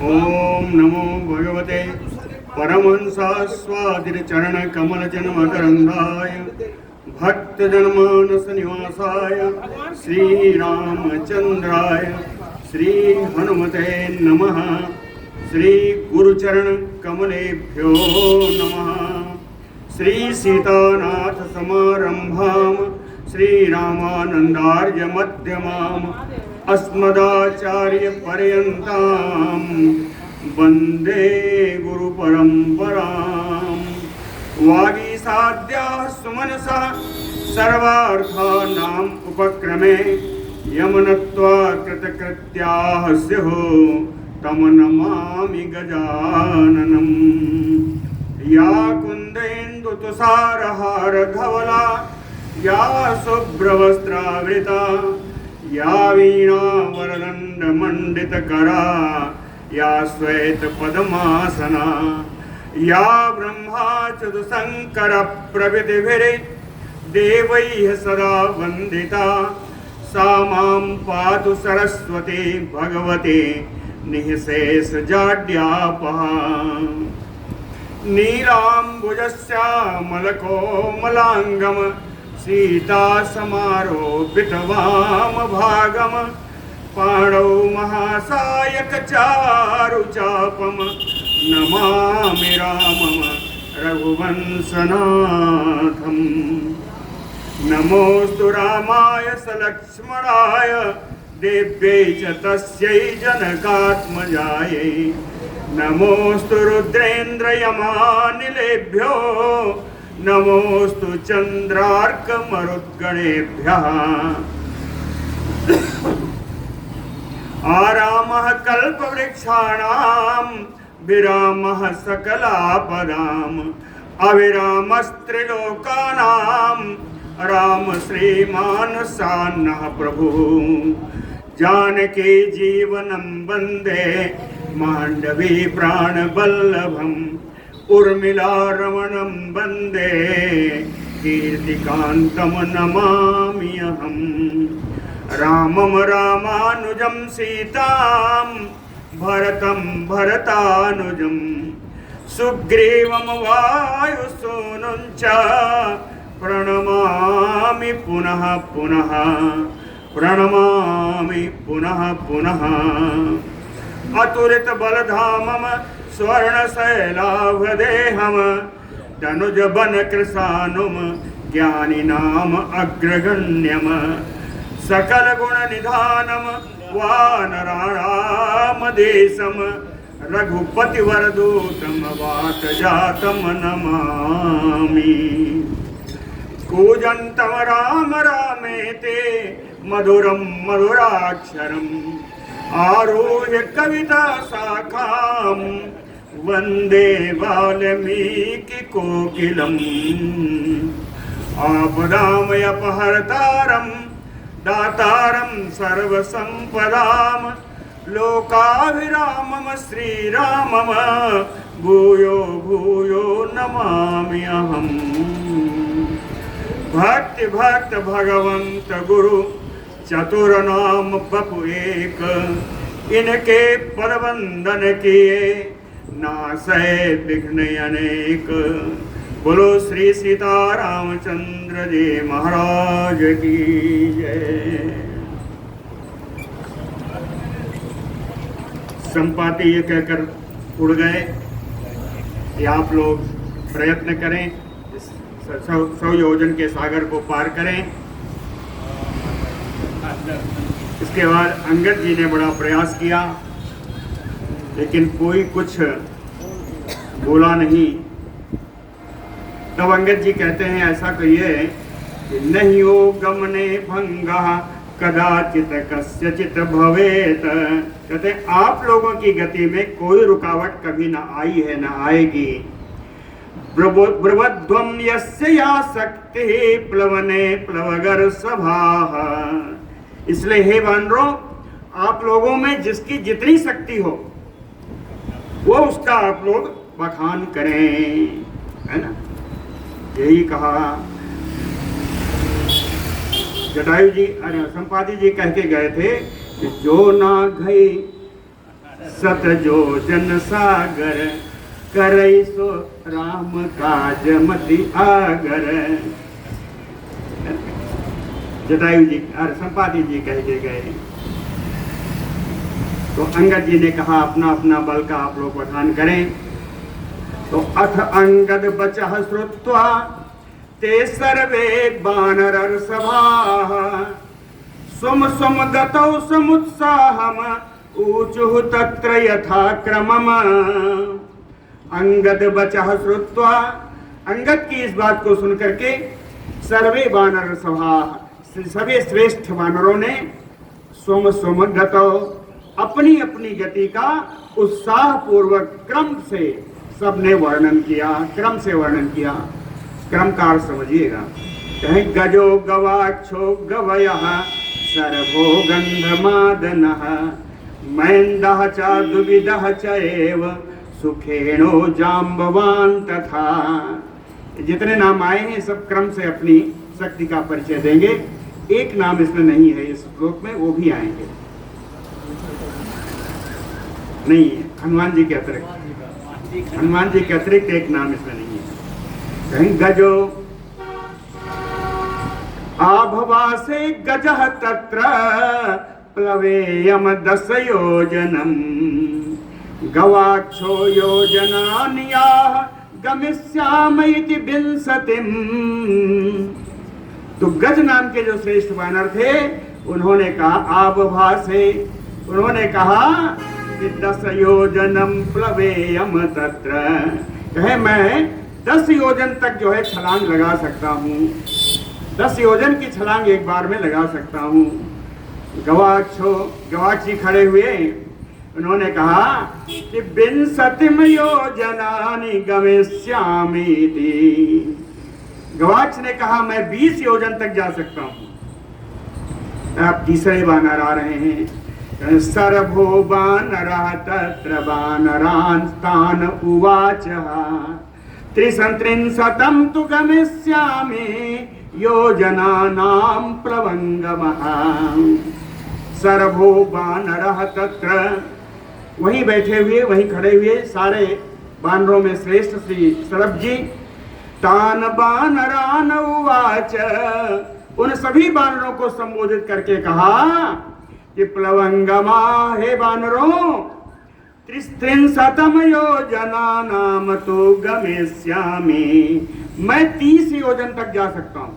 ओम नमो भगवते परमहंसास्वादित चरण कमल जन्मकरंदाय भक्त जनमानस निवासाय श्री रामचंद्राय श्री हनुमते नमः। श्री गुरुचरण कमलेभ्यो नमः। श्री सीतानाथ समारंभां श्री रामानंदार्य मध्यमाम् अस्मदाचार्य पर्यन्तां वंदे गुरु परंपरां। वागीसाद्याः सुमनसः सर्वार्थानाम् उपक्रमे यमनत्वा कृतकृत्याः स्युः तं नमामि गजाननम्। या कुन्देन्दुतुषारहार धवला या शुभ्रवस्त्रावृता या वीणावरदण्डमण्डितकरा या श्वेतपद्मासना या ब्रह्माच्युतशङ्करप्रभृतिभिर्देवैः सदा वन्दिता सा मां पातु सरस्वती भगवती निःशेषजाड्यापहा। नीलाम्बुजश्यामलकोमलाङ्गं सीता समारोपित वामभागं पाणौ महासायकचारुचापं नमामि रामं रघुवंशनाथम्। नमोऽस्तु रामाय सलक्ष्मणाय देव्यै च तस्यै जनकात्मजायै। नमोऽस्तु रुद्रेन्द्रयमानिलेभ्यो नमोऽस्तु चन्द्रार्कमरुद्गणेभ्यः। आरामः कल्पवृक्षाणां विरामः सकलापदाम् अविरामस्त्रिलोकानां राम श्रीमानसान्नः प्रभुः। जानकी जीवनं वन्दे माण्डवी प्राणवल्लभम् उर्मिलारमणं वन्दे कीर्तिकान्तं नमामि अहम्। रामं रामानुजं सीतां भरतं भरतानुजं सुग्रीवं वायुसूनुं च प्रणमामि पुनः पुनः प्रणमामि पुनः पुनः। अतुलित बलधामं स्वर्णशैलाभदेहं तनुजबनकृशानुं ज्ञानिनाम अग्रगण्यं सकलगुणनिधानं वानराणामदेशं रघुपतिवरदूतं वातजातं नमामि। कूजन्तं राम रामेति मधुरं मधुराक्षरम् आरुह्य कविता शाखां वन्दे वाल्मीकिकोकिलम्। आपदामयपहर्तारं दातारं सर्वसम्पदां लोकाभिरामं श्रीरामं भूयो भूयो नमामि अहम्। भक्ति भक्त भगवंत गुरु चतुरनाम बपु एक इनके पदवंदन किए नासै विघ्न अनेक। बोलो श्री सीतारामचंद्र जी महाराज की जय। संपाति ये कहकर उड़ गए कि आप लोग प्रयत्न करें 100 योजन के सागर को पार करें। इसके बाद अंगद जी ने बड़ा प्रयास किया लेकिन कोई कुछ बोला नहीं। तब अंगद जी कहते हैं ऐसा कहिए कि नहीं हो गमने भंगा कदाचित कस्यचित भवेत। कहते आप लोगों की गति में कोई रुकावट कभी ना आई है ना आएगी। ब्रवध्वम यस्य या शक्ति प्लवने प्लवगर सभाः। इसलिए हे वानरों आप लोगों में जिसकी जितनी शक्ति हो वो उसका आप लोग बखान करें, है ना। यही कहा जटायु जी, अरे संपाति जी कह के गए थे कि जो ना गई सत जो जन सागर, करई सो राम काज मति आगर। जटायु जी और संपाति जी कह के गए। तो अंगद जी ने कहा अपना अपना बल का आप लोग पठान करें। तो अथ अंगद बचह श्रुत्वा ते सर्वे बानर सभा, सुम सुम गतौ समुत्साहम ऊचुः तत्र यथा क्रमम। अंगद बचह श्रुत्वा, अंगद की इस बात को सुनकर के सर्वे बानर सभा, सभी श्रेष्ठ वानरों ने सुम सुम गतौ, अपनी अपनी गति का उत्साह पूर्वक क्रम से सबने वर्णन किया, क्रम से वर्णन किया। क्रम का अर्थ समझिएगा। कहें गजो गवाक्षो गवयः सर्वो गंधमादनः, मैन्दः च दुविदः च एव सुखेनो जाम्बवान तथा। जितने नाम आए हैं सब क्रम से अपनी शक्ति का परिचय देंगे। एक नाम इसमें नहीं है इस श्लोक में, वो भी आएंगे। नहीं, हनुमान जी के अतिरिक्त, हनुमान जी के अतिरिक्त एक नाम इसमें नहीं है। कहीं गजो आभवासे गजः तत्र प्लवेयम 10 योजनम, गवाक्षो योजनान्याः गमिष्यामि विंशतिम। तो गज नाम के जो श्रेष्ठ वानर थे उन्होंने कहा आभभासे, उन्होंने कहा कि 10 योजनम प्लवेयम तत्र, कहे मैं 10 योजन तक जो है छलांग लगा सकता हूँ, 10 योजन की छलांग एक बार में लगा सकता हूँ। गवाक्षी खड़े हुए, उन्होंने कहा कि 20 योजनानि गमिष्यामीति। गवाक्ष ने कहा मैं 20 योजन तक जा सकता हूँ। अब तीसरे वानर आ रहे हैं। सर्वो वानरः तत्र वानरांस्तान उवाचः, 33 तु गमिष्यामि योजनानां प्लवंगमः। सर्वो वानरः तत्र, वहीं बैठे हुए, वहीं खड़े हुए सारे वानरों में श्रेष्ठ श्री सरभ जी, तान वानरान उवाच, उन सभी वानरों को संबोधित करके कहा कि प्लवंगमा, हे वानरों, 33 योजनानां तो गमिष्यामि, मैं 30 योजन तक जा सकता हूं,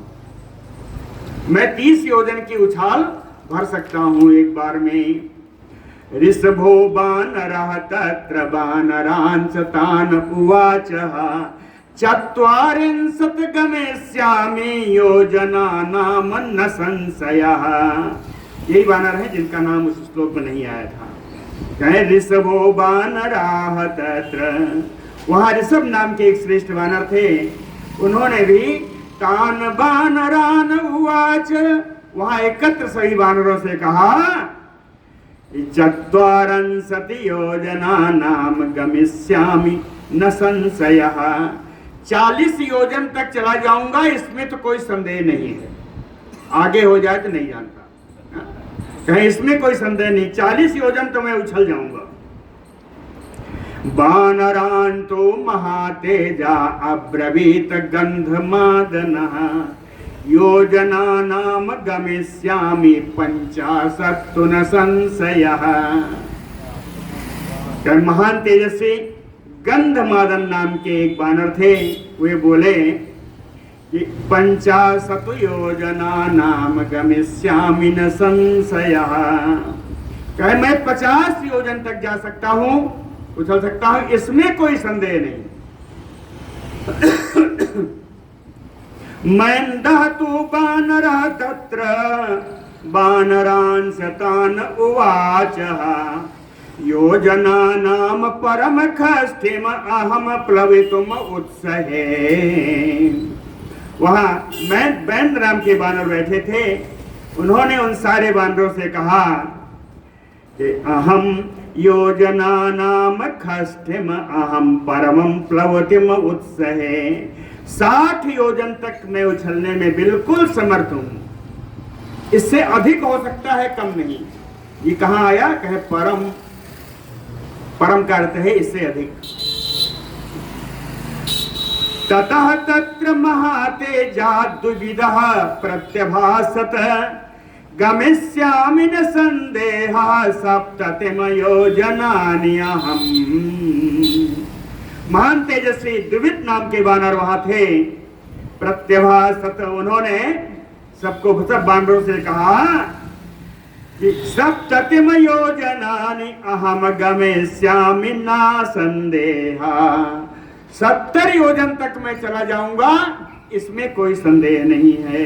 मैं 30 योजन की उछाल भर सकता हूं एक बार में। ऋषभो वानरः तत्र वानरांस्तान उवाचः, 40 गमिष्यामि योजनानां न संशयः। यही वानर है जिनका नाम उस श्लोक में नहीं आया था। कहे ऋषभो वानराः तत्र, वहां ऋषभ नाम के एक श्रेष्ठ वानर थे, उन्होंने भी तान वानरान उवाच, वहां एकत्र सभी वानरों से कहा 40 योजनानां गमिष्यामि न संशयः, 40 योजन तक चला जाऊंगा, इसमें तो कोई संदेह नहीं है। आगे हो जाए तो नहीं जानता, कहीं इसमें कोई संदेह नहीं, 40 योजन तो मैं उछल जाऊंगा। वानरान तो महातेजा अब्रवीत गंधमादनः, योजनानां गमिष्यामि 50 तु न संशयः। महान तेजस्वी गंधमादन नाम के एक वानर थे, वे बोले कि 50 योजनानां गमिष्यामि न संशयः, कहे मैं 50 योजन तक जा सकता हूँ, उछल सकता हूँ, इसमें कोई संदेह नहीं। मैन्दः तु वानरः तत्र वानरांस्तान उवाचः, योजनानां परमखष्ठिम अहम प्लवितुम उत्सहे। वहां मैंद नाम के वानर बैठे थे, उन्होंने उन सारे वानरों से कहा कि अहम योजनानां खष्ठिम अहम परमं प्लवतिम उत्सहे, 60 योजन तक मैं उछलने में बिल्कुल समर्थ हूं, इससे अधिक हो सकता है, कम नहीं। ये कहाँ आया? कहे परम, परम का अर्थ है इससे अधिक। ततः तत्र महातेजा द्विविधः प्रत्यभासत गमिष्यामि न संदेहः सप्ततिम योजनानि अहम्। महान तेजस्वी द्विविध नाम के वानर वहां थे। प्रत्यभासत, उन्होंने सबको सब वानरों से कहा कि सप्ततिम योजनानि अहम गमिष्यामि न संदेहः, 70 योजन तक मैं चला जाऊंगा, इसमें कोई संदेह नहीं है।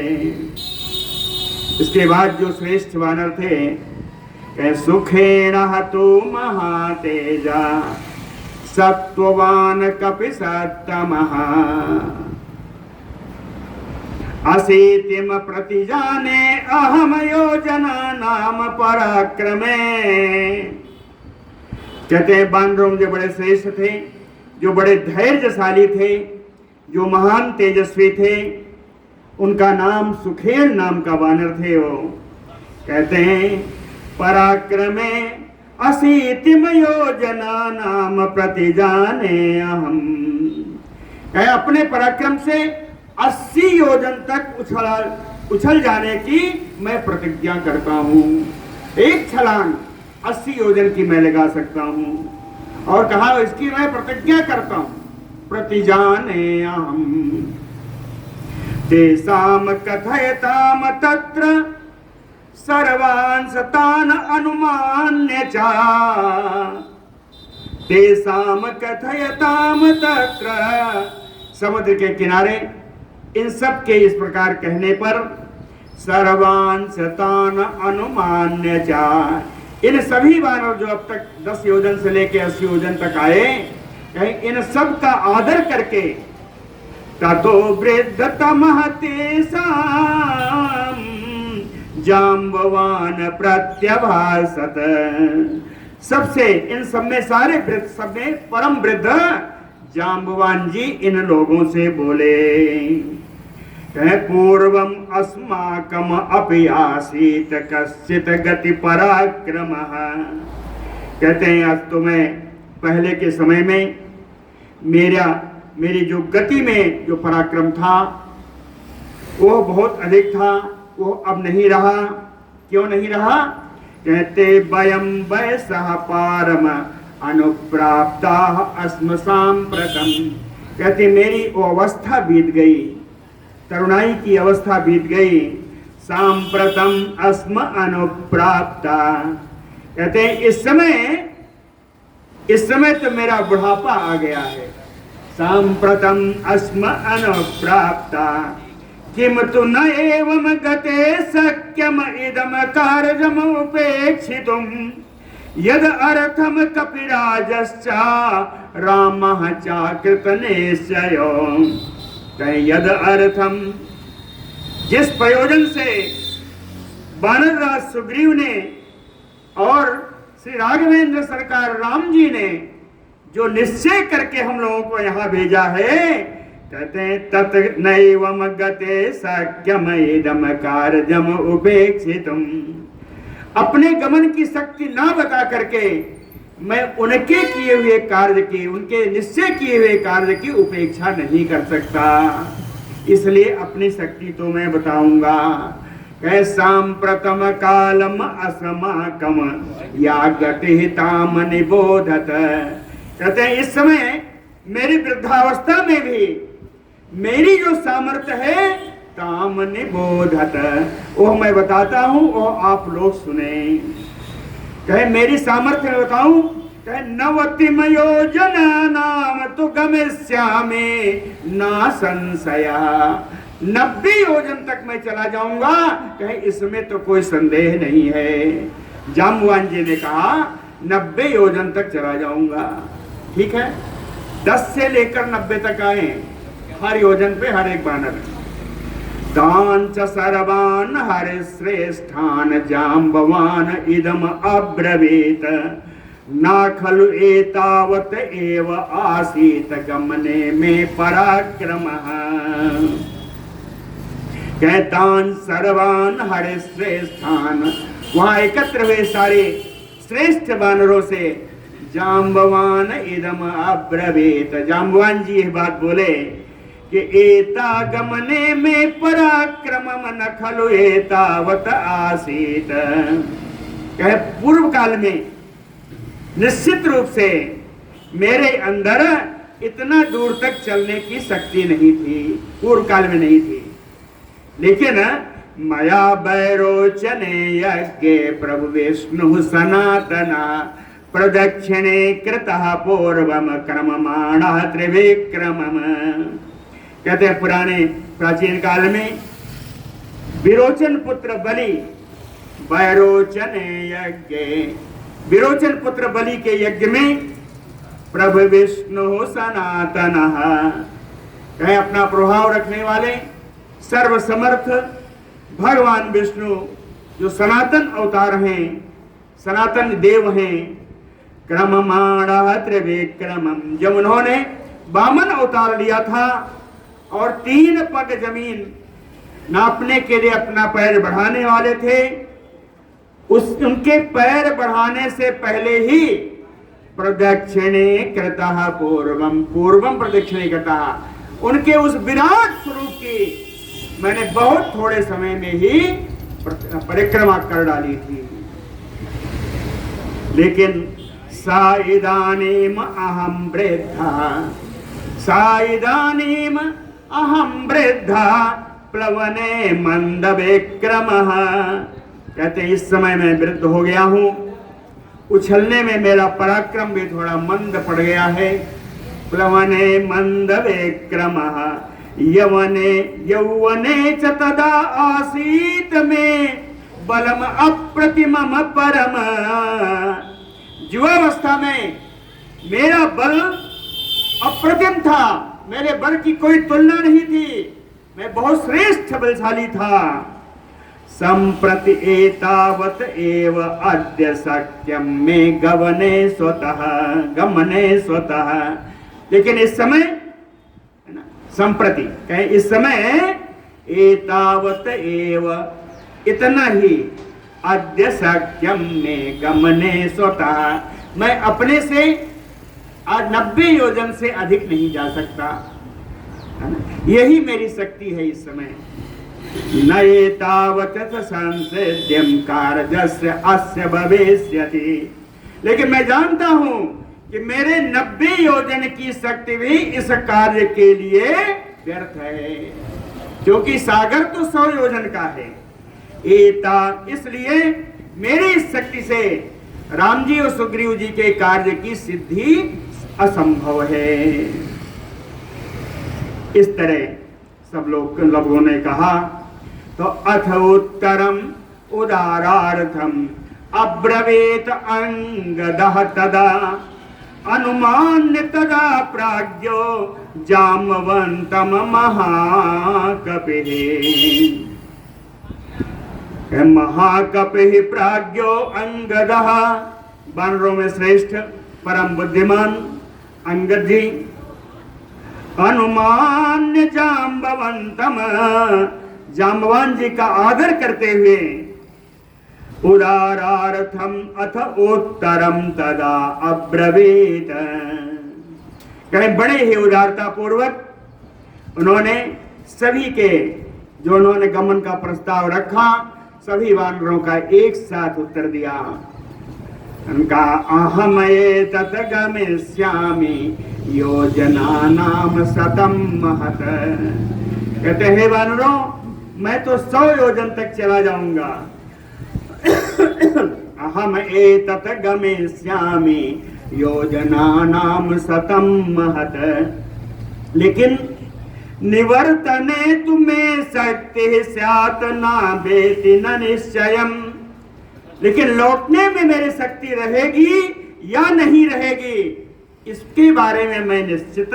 इसके बाद जो श्रेष्ठ वानर थे, सुखेण हतो महातेजा सत्ववान कपिसत्तमः अशीतिम प्रतिजाने अहम योजना नाम पराक्रमे। कहते हैं वानरों जो बड़े श्रेष्ठ थे, जो बड़े धैर्यशाली थे, जो महान तेजस्वी थे, उनका नाम सुखेन नाम का वानर थे। वो कहते हैं पराक्रमे अशीतिम योजना नाम प्रतिजाने अहम। अपने पराक्रम से 80 योजन तक उछल जाने की मैं प्रतिज्ञा करता हूँ। एक छलांग 80 योजन की मैं लगा सकता हूँ। और कहा इसकी मैं प्रतिज्ञा करता हूँ, प्रतिजाने अहम्। तेषाम कथयताम तत्र सर्वांस तान अनुमान्य च। तेषाम कथयताम तत्र, समुद्र के किनारे इन सब के इस प्रकार कहने पर सर्वांस तान अनुमान्य च, इन सभी वानर जो अब तक 10 योजन से लेकर 80 योजन तक आए, इन सब का आदर करके ततो वृद्धतमः तेषां जाम्बवान प्रत्यभासत। सबसे इन सब में सारे वृद्ध, सब में परम वृद्ध जाम्बवान जी इन लोगों से बोले, पूर्वम अस्माकम अपि आसीत कश्चित गति पराक्रमः। कहते हैं आज तो मैं पहले के समय में मेरी जो गति में जो पराक्रम था वो बहुत अधिक था, वो अब नहीं रहा। क्यों नहीं रहा? कहते वयम वयसः पारम अनुप्राप्ता अस्म सांप्रतम। कहते मेरी वो अवस्था बीत गई, तरुणाई की अवस्था बीत गई। सांप्रतम अस्म अनुप्राप्ता, कहते हैं इस समय तो मेरा बुढ़ापा आ गया है। सांप्रतम अस्म अनुप्राप्ता किम तु न एवं गते शक्यम इदम कार्यम उपेक्षितुम यद अर्थम कपिराजश्चा रामः चाकृत निश्चयो। यद अर्थम, जिस प्रयोजन से वानर राज सुग्रीव ने और श्री राघवेंद्र सरकार राम जी ने जो निश्चय करके हम लोगों को यहाँ भेजा है, कहते हैं तत् नैवम गते शक्यम इदम कार्यम उपेक्षितुम। अपने गमन की शक्ति ना बता करके मैं उनके किए हुए कार्य की, उनके निश्चय किए हुए कार्य की उपेक्षा नहीं कर सकता, इसलिए अपनी शक्ति तो मैं बताऊंगा। सांप्रतम कालम असमाकम या गतिहिताम निबोधत। कहते हैं इस समय मेरी वृद्धावस्था में भी मेरी जो सामर्थ्य है ताम निबोधत, वो मैं बताता हूं, वो आप लोग सुने। कहे मेरी सामर्थ्य में बताऊं, कहे नवतिम योजना नाम तो गमिष्यामि ना संशया। 90 योजन तक मैं चला जाऊंगा, कहे इसमें तो कोई संदेह नहीं है। जाम्बवान जी ने कहा 90 योजन तक चला जाऊंगा। ठीक है, 10 से लेकर 90 तक आए, हर योजन पे हर एक बानर। तान च सर्वान हरि श्रेष्ठान जाम्बवान इदम अब्रवीत ना खलु एतावत एव आसीत गमने में पराक्रमः। कहतान सर्वान हरि श्रेष्ठान, वहां एकत्र हुए सारे श्रेष्ठ वानरों से जाम्बवान इदम अब्रवीत। जाम्बवान जी यह बात बोले कि एता गमने में पराक्रमम न खलु एतावत आसीत। कहे पूर्व काल में निश्चित रूप से मेरे अंदर इतना दूर तक चलने की शक्ति नहीं थी, पूर्व काल में नहीं थी। लेकिन मया वैरोचने यज्ञे प्रभु विष्णु सनातना प्रदक्षिणे कृतः पूर्वम क्रममाणः त्रिविक्रमम। कहते हैं पुराने प्राचीन काल में विरोचन पुत्र बलि वैरोचन यज्ञ, विरोचन पुत्र बलि के यज्ञ में प्रभु विष्णु सनातन, कहे अपना प्रभाव रखने वाले सर्वसमर्थ भगवान विष्णु जो सनातन अवतार हैं, सनातन देव हैं, क्रममाणः त्रिविक्रमम, जब उन्होंने वामन अवतार लिया था और 3 पग जमीन नापने के लिए अपना पैर बढ़ाने वाले थे, उनके पैर बढ़ाने से पहले ही प्रदक्षिणे कृतः पूर्वम, पूर्वम प्रदक्षिणे कृतः, उनके उस विराट स्वरूप की मैंने बहुत थोड़े समय में ही परिक्रमा कर डाली थी। लेकिन सा इदानीम अहम वृद्धा, सा इदानीम अहम वृद्धा प्लवने मंद विक्रमः। कहते इस समय मैं वृद्ध हो गया हूं, उछलने में मेरा पराक्रम भी थोड़ा मंद पड़ गया है। प्लवने मंद विक्रमः यवने यौवने च तदा आसीत में बलम अप्रतिमम परम। युवावस्था में मेरा बल अप्रतिम था, मेरे बल की कोई तुलना नहीं थी, मैं बहुत श्रेष्ठ बलशाली था। संप्रति एतावत एव अद्य शक्यम में गमने स्वतः। लेकिन इस समय है ना, संप्रति कहे इस समय एतावत एव इतना ही, अद्य शक्यम में गमने स्वतः, मैं अपने से आज 90 योजन से अधिक नहीं जा सकता, है ना? यही मेरी शक्ति है इस समय। न एतावत संसिद्ध्यं कार्यस्य अस्य भविष्यति। लेकिन मैं जानता हूं कि मेरे 90 योजन की शक्ति भी इस कार्य के लिए व्यर्थ है, क्योंकि सागर तो 100 योजन का है। एता, इसलिए मेरी इस शक्ति से राम जी और सुग्रीव जी के कार्य की सिद्धि असंभव है। इस तरह सब लोगों ने कहा। तो अथ उत्तरम उदारार्थम अब्रवीत अंगदः तदा अनुमान्य तदा प्राज्ञो जाम्बवंतम महाकपिः। महाकपिः प्राज्ञो अंगदः, वानरों में श्रेष्ठ परम बुद्धिमान अंगद जी, अनुमान्य जाम्बवंतम, जाम्बवान जी का आदर करते हुए, उदारार्थम अथ उत्तरम तदा अब्रवीत, कहीं बड़े ही उदारता पूर्वक उन्होंने सभी के, जो उन्होंने गमन का प्रस्ताव रखा, सभी वानरों का एक साथ उत्तर दिया। उनका अहम एतत् गमिष्यामि योजनानां शतं महत्। कहते हैं वानरों, मैं तो 100 योजन तक चला जाऊंगा। अहम एतत् गमिष्यामि योजनानां शतं महत्। लेकिन निवर्तने तुम्हें शक्ति स्यात् न वेति न निश्चयम्। लेकिन लौटने में मेरी शक्ति रहेगी या नहीं रहेगी, इसके बारे में मैं निश्चित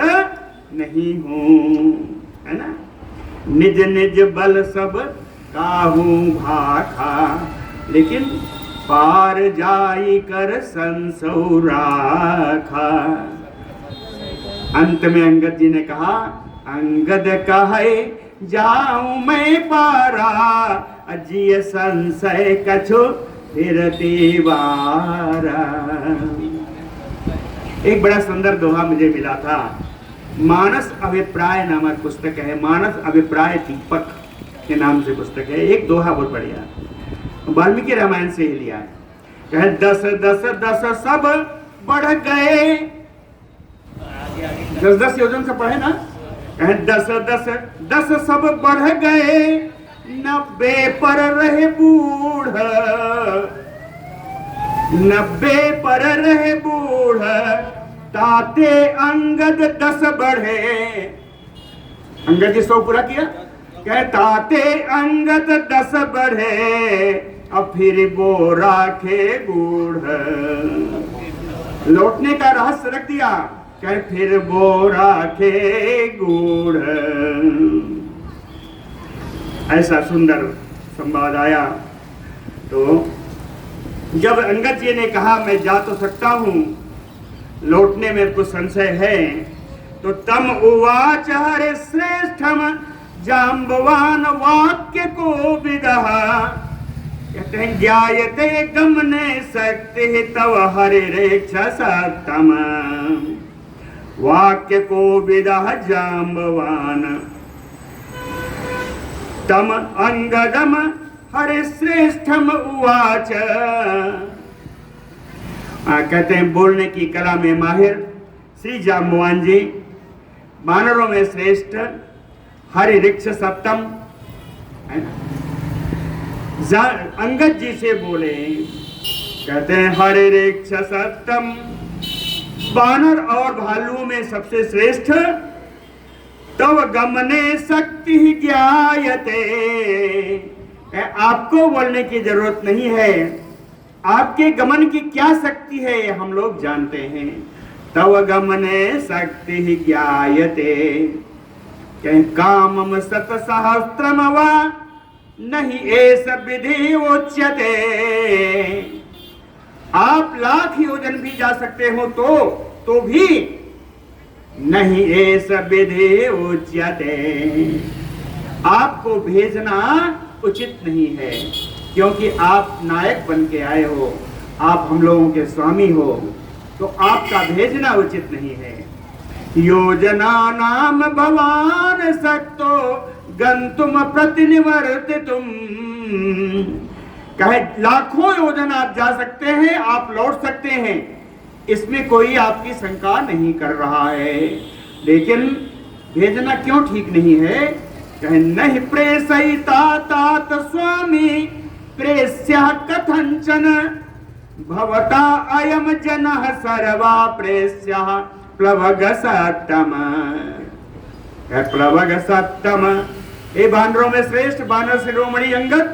नहीं हूं, है ना। निज निज बल सब काहू भाखा, लेकिन पार जाई कर संसौ राखा। अंत में अंगद जी ने कहा, अंगद कहे जाऊं मैं पारा, अजिय संशय कछु फिर दीवारा। एक बड़ा सुंदर दोहा मुझे मिला था। मानस अभिप्राय नामक पुस्तक है, मानस अभिप्राय दीपक के नाम से पुस्तक है। एक दोहा बहुत बढ़िया, वाल्मीकि रामायण से ही लिया है। कहे 10 10 10 सब बढ़ गए, 10 योजन से पढ़े ना। कहे 10 10 10 सब बढ़ गए, 90 पर रहे बूढ़, 90 पर रहे बूढ़, ताते अंगद 10 बढ़े। अंगद जी 100 पूरा किया। कहे ताते अंगद 10 बढ़े, अब फिर वो राखे बूढ़। लौटने का रहस्य रख दिया। कहे फिर वो राखे गूढ़। ऐसा सुंदर संवाद आया। तो जब अंगद जी ने कहा मैं जा तो सकता हूं, लौटने में कुछ संशय है, तो तम उवाच हरे श्रेष्ठम जाम्बवान वाक्य को विदहा। कहते हैं ज्ञायते गमने शक्ति तव हरे रेक्षसतम, वाक्य को विदह जाम्बवान तम अंगदम हरे श्रेष्ठम उवाच। कहते हैं बोलने की कला में माहिर श्री जाम्बवान जी, वानरों में श्रेष्ठ, हरि ऋक्ष सप्तम है ना। अंगद जी से बोले, कहते हैं हरि ऋक्ष सप्तम, वानर और भालुओं में सबसे श्रेष्ठ, तव गमने शक्ति ज्ञायते। आपको बोलने की जरूरत नहीं है, आपके गमन की क्या शक्ति है ये हम लोग जानते हैं। तव गमने शक्ति ज्ञायते, कहीं कामम सत सहस्त्रम वा नहीं ऐस विधि उच्यते। आप 1,00,000 योजन भी जा सकते हो तो भी नहीं ऐस विधि उच्यते। आपको भेजना उचित नहीं है, क्योंकि आप नायक बन के आए हो, आप हम लोगों के स्वामी हो, तो आपका भेजना उचित नहीं है। योजना नाम भवान सक्तो गंतुम प्रतिनिवर्तितुम। कहे 1,00,000 योजन आप जा सकते हैं, आप लौट सकते हैं, इसमें कोई आपकी शंका नहीं कर रहा है, लेकिन भेजना क्यों ठीक नहीं है। कहे नहीं प्रेषयिता तात स्वामी प्रेष्य कथंचन, भवता अयम जनः सर्वा प्रेष्य प्लवग सत्तम। प्लवग सत्तम, ए वानरों में श्रेष्ठ वानर शिरोमणि अंगद,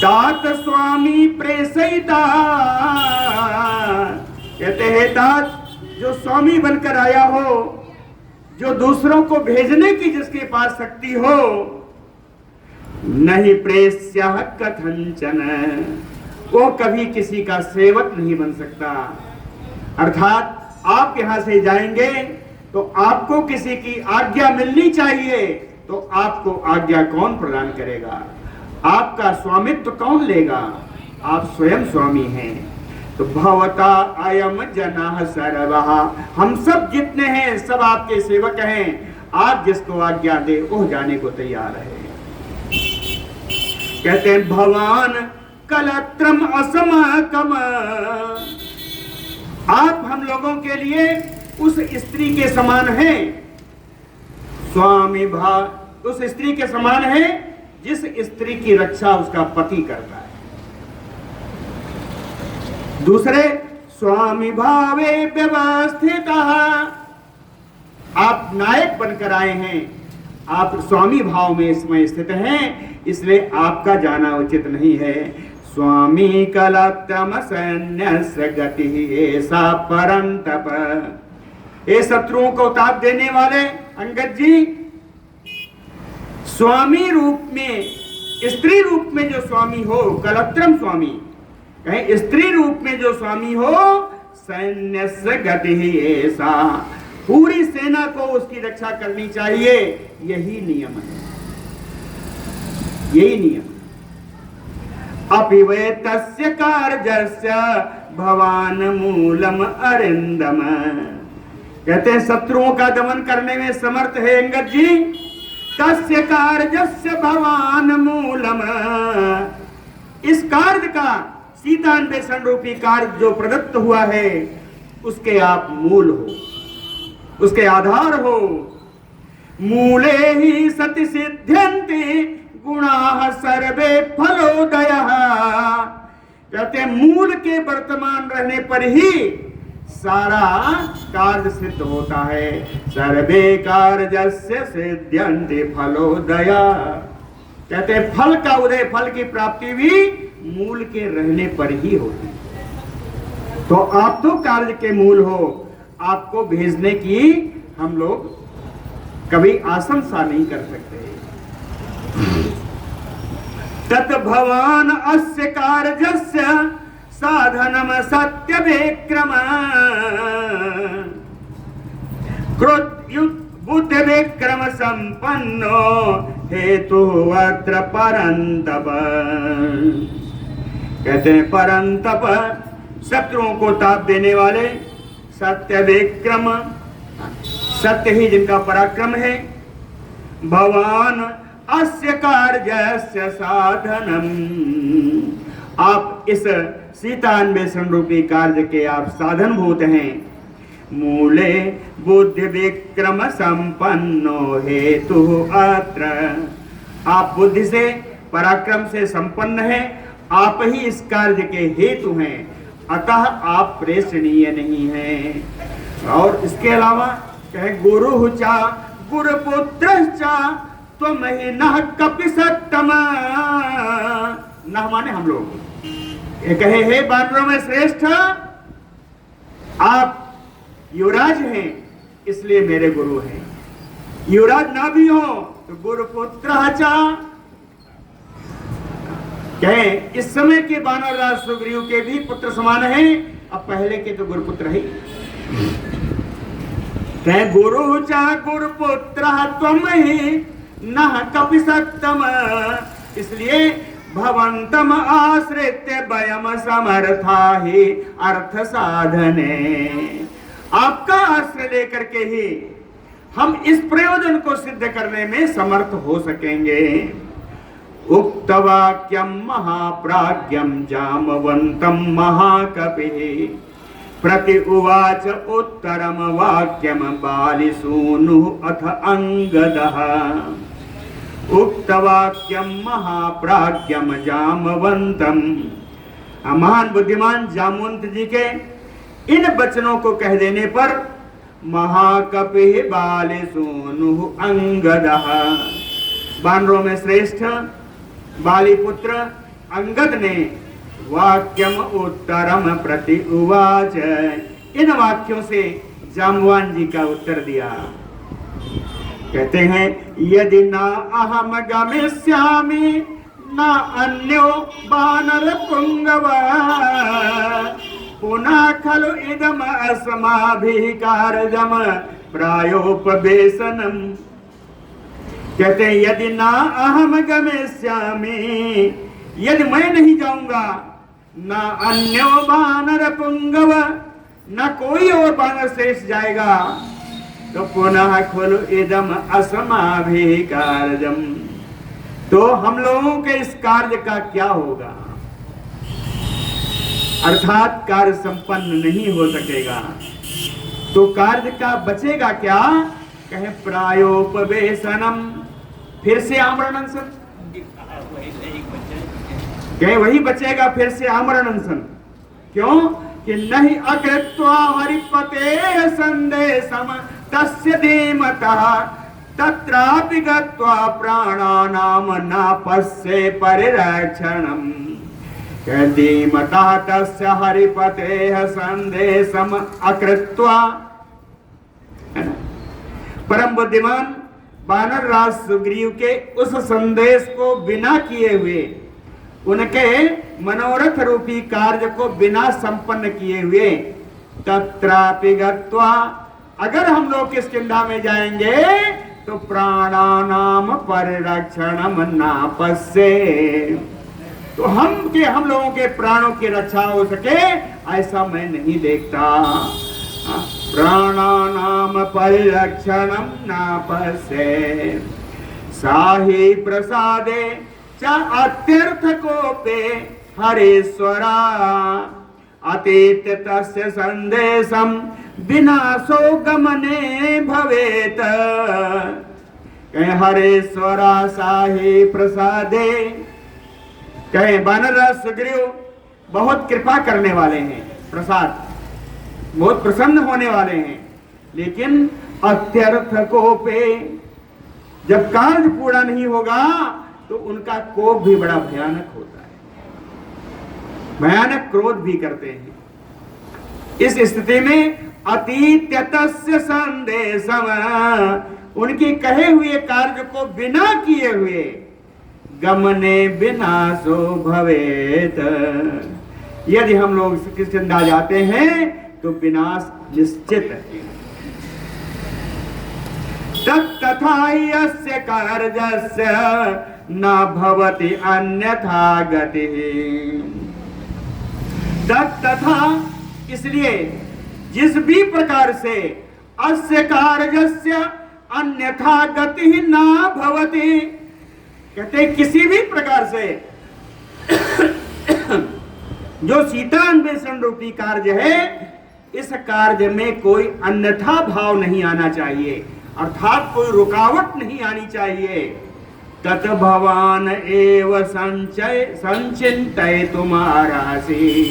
तात स्वामी प्रेषयिता। कहते हैं तात जो स्वामी बनकर आया हो, जो दूसरों को भेजने की जिसके पास शक्ति हो, नहीं प्रेष्य कथंचन, वो कभी किसी का सेवक नहीं बन सकता। अर्थात आप यहां से जाएंगे तो आपको किसी की आज्ञा मिलनी चाहिए, तो आपको आज्ञा कौन प्रदान करेगा, आपका स्वामित्व कौन लेगा, आप स्वयं स्वामी हैं। तो भवता अयम जनः सर्वः, हम सब जितने हैं सब आपके सेवक हैं, आप जिसको आज्ञा दे वो जाने को तैयार है। कहते हैं भवान कलत्रम असमाकम, आप हम लोगों के लिए उस स्त्री के समान हैं, स्वामी भाव उस स्त्री के समान है जिस स्त्री की रक्षा उसका पति करता है। दूसरे स्वामी भावे व्यवस्थित, आप नायक बनकर आए हैं, आप स्वामी भाव में इसमें स्थित हैं, इसलिए आपका जाना उचित नहीं है। स्वामी कलत्रम सैन्यस्य गति ऐसा परंतप। ये शत्रुओं को ताप देने वाले अंगद जी, स्वामी रूप में, स्त्री रूप में जो स्वामी हो, कलत्रम स्वामी, कहीं स्त्री रूप में जो स्वामी हो, सैन्यस्य गति ऐसा, पूरी सेना को उसकी रक्षा करनी चाहिए, यही नियम है, यही नियम। अपिवेतस्य कार्यस्य भवान मूलम अरिंदम। कहते हैं शत्रुओं का दमन करने में समर्थ है अंगद जी। तस्य कार्यस्य भवान मूलम, इस कार्य का सीतान्वेषण रूपी कार्य जो प्रदत्त हुआ है उसके आप मूल हो, उसके आधार हो। मूले ही सति सिद्ध्यन्ति गुणाः सर्वे फलोदयः। कहते हैं मूल के वर्तमान रहने पर ही सारा कार्य सिद्ध होता है। सर्वे कार्यस्य सिद्ध्यन्ति फलोदया। कहते हैं फल का उदय, फल की प्राप्ति भी मूल के रहने पर ही होती है। तो आप तो कार्य के मूल हो, आपको भेजने की हम लोग कभी आशंसा नहीं कर सकते। तत् भवान अस्य कार्यस्य साधनम सत्य विक्रम। बुद्धि विक्रम संपन्नो हेतु अत्र परंतप। कहते हैं परंतप शत्रुओं को ताप देने वाले, सत्य विक्रम सत्य ही जिनका पराक्रम है। भवान अस्य कार्यस्य साधनम, आप इस सीतान्वेषण रूपी कार्य के आप साधनभूत हैं। मूले बुद्धि विक्रम संपन्नो हेतु अत्र, आप बुद्धि से पराक्रम से संपन्न हैं, आप ही इस कार्य के हेतु हैं, अतः आप प्रेषणीय नहीं हैं। और इसके अलावा कहे गुरु चा गुरुपुत्र चा त्वम ही नः कपिसत्तम। नः माने हम लोग, ये कहे हे वानरों में श्रेष्ठ, आप युवराज हैं इसलिए मेरे गुरु हैं। युवराज ना भी हो तो गुरुपुत्र चा। कहे इस समय के वानर राज सुग्रीव के भी पुत्र समान हैं, अब पहले के तो गुरुपुत्र ही। कहे गुरु चा गुरुपुत्र त्वम ही नः कपिसत्तम, इसलिए भवन्तम आश्रित्य वयम समर्था ही अर्थ साधने। आपका आश्रय लेकर के ही हम इस प्रयोजन को सिद्ध करने में समर्थ हो सकेंगे। उक्त वाक्यम महाप्राज्ञम जामवंतम महाकपिः प्रति उवाच उत्तरम वाक्यम बालिसूनुः अथ अंगदः। उक्त वाक्यम महाप्राज्ञम जामवंतम, महान बुद्धिमान जामवंत जी के इन वचनों को कह देने पर महाकपिः बालिसूनुः अंगदः, वानरों में श्रेष्ठ बालीपुत्र अंगद ने वाक्यम उत्तरम प्रति उवाच, इन वाक्यों से जामवान जी का उत्तर दिया। कहते हैं यदि ना अहम गमिष्यामि न अन्यो वानर पुंगव पुनः खलु इदम अस्माभिः कार्यम प्रायोपवेशनम। कहते हैं यदि ना अहम गमिष्यामि, यदि मैं नहीं जाऊंगा, ना अन्यो वानर पुंगव, न कोई और वानर शेष जाएगा, तो पुनः खुल इदम अस्माभिः कार्यम, तो हम लोगों के इस कार्य का क्या होगा, अर्थात कार्य संपन्न नहीं हो सकेगा। तो कार्य का बचेगा क्या? कहे प्रायोपवेशनम, फिर से आमरण अनशन, कहे वही बचेगा फिर से आमरण अनशन। क्यों कि नहीं अकृत्वा हरिपते संदेशम तस्य धीमतः तत्रापि गत्वा प्राणानाम नापस्ये परिरक्षणम। धीमतः तस्य हरिपते संदेशम अकृत्वा, परम बुद्धिमान वानर राज सुग्रीव के उस संदेश को बिना किए हुए, उनके मनोरथ रूपी कार्य को बिना संपन्न किए हुए, तत्रापि गत्वा, अगर हम लोग किष्किंधा में जाएंगे तो प्राणानाम परिरक्षणम नापस्ये, तो हम लोगों के प्राणों की रक्षा हो सके ऐसा मैं नहीं देखता। प्राणानाम परिरक्षणम नापसे साहि प्रसादे च अत्यर्थ कोपे हरेश्वरा अतीत तस्य संदेशम विनाशो गमने भवेत। कहीं हरेश्वरा साहि प्रसादे, कहीं वानर सुग्रीव बहुत कृपा करने वाले हैं, प्रसाद बहुत प्रसन्न होने वाले हैं, लेकिन अत्यर्थ कोपे, जब कार्य पूरा नहीं होगा तो उनका कोप भी बड़ा भयानक होता है, भयानक क्रोध भी करते हैं। इस स्थिति में अतीत्यतस्य संदेशम, उनके कहे हुए कार्य को बिना किए हुए गमने विनाशो भवेत, यदि हम लोग किष्किंधा जाते हैं तो विनाश निश्चित है। तथा यस्य कार्यस्य न भवति अन्यथा गति। तथा इसलिए जिस भी प्रकार से अस्य कार्यस्य अन्यथा गति न भवति, कहते किसी भी प्रकार से जो सीता अन्वेषण रूपी कार्य है, इस कार्य में कोई अन्यथा भाव नहीं आना चाहिए, अर्थात कोई रुकावट नहीं आनी चाहिए। तत भवान एव संचिंतय तुम्हारा से,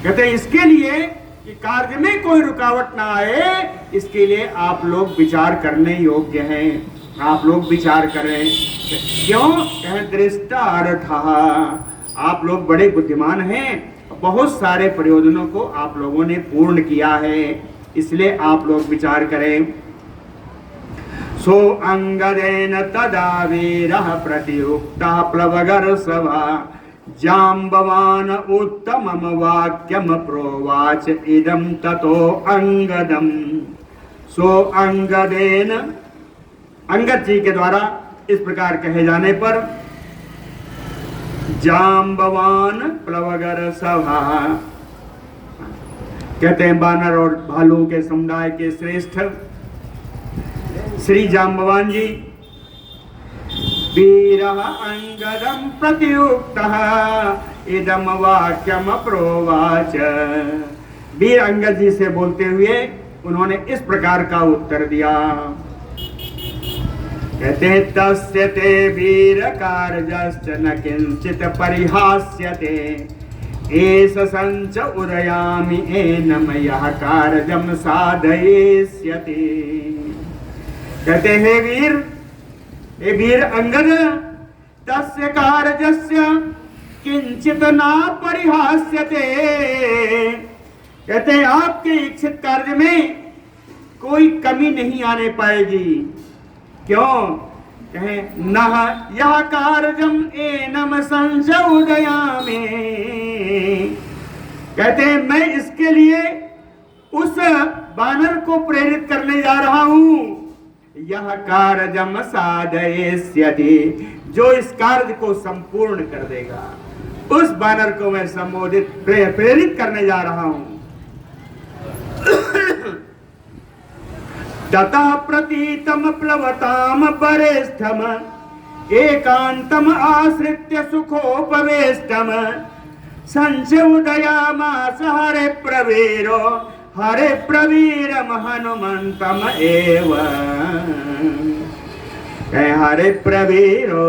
कहते इसके लिए कि कार्य में कोई रुकावट ना आए, इसके लिए आप लोग विचार करने योग्य हैं, आप लोग विचार करें। क्यों? दृष्टार्थ, आप लोग बड़े बुद्धिमान हैं, बहुत सारे प्रयोजनों को आप लोगों ने पूर्ण किया है, इसलिए आप लोग विचार करें। सो अंगदेन तदा वीरः प्रतियुक्तः प्लवगर सभा जाम्बवान उत्तमम वाक्यम प्रोवाच इदम ततो अंगदम। सो अंगदेन, अंगद जी के द्वारा इस प्रकार कहे जाने पर जाम्बवान प्लवगर सभा, कहते हैं बानर और भालू के समुदाय के श्रेष्ठ श्री जाम्बवान जी, वीरः अंगदं प्रतियुक्तः इदम वाक्यम प्रोवाच, वीर अंगद जी से बोलते हुए उन्होंने इस प्रकार का उत्तर दिया। कहते हैं तस्य ते वीर कार्यश्च न किंचित परिहास्यते एष संच उदयामि एनम यः कार्यम साधयिष्यति। कहते हैं हे वीर अंगद, तस्य कार्यस्य किंचित न परिहास्यते, कहते हैं आपके इच्छित कार्य में कोई कमी नहीं आने पाएगी। क्यों? कहे नह यह कार्यम एनम संशोधयामि, कहते हैं मैं इसके लिए उस बानर को प्रेरित करने जा रहा हूं, यह कार्यम साधयिष्यति, जो इस कार्य को संपूर्ण कर देगा, उस बानर को मैं संबोधित प्रेरित करने जा रहा हूं। ततः प्रतीतम प्लवताम परेष्ठम एकांतम आश्रित्य सुखोपवेष्टम संशोदयामास हरे प्रवीरो हरे प्रवीरम हनुमंतम एव। हरे प्रवीरो,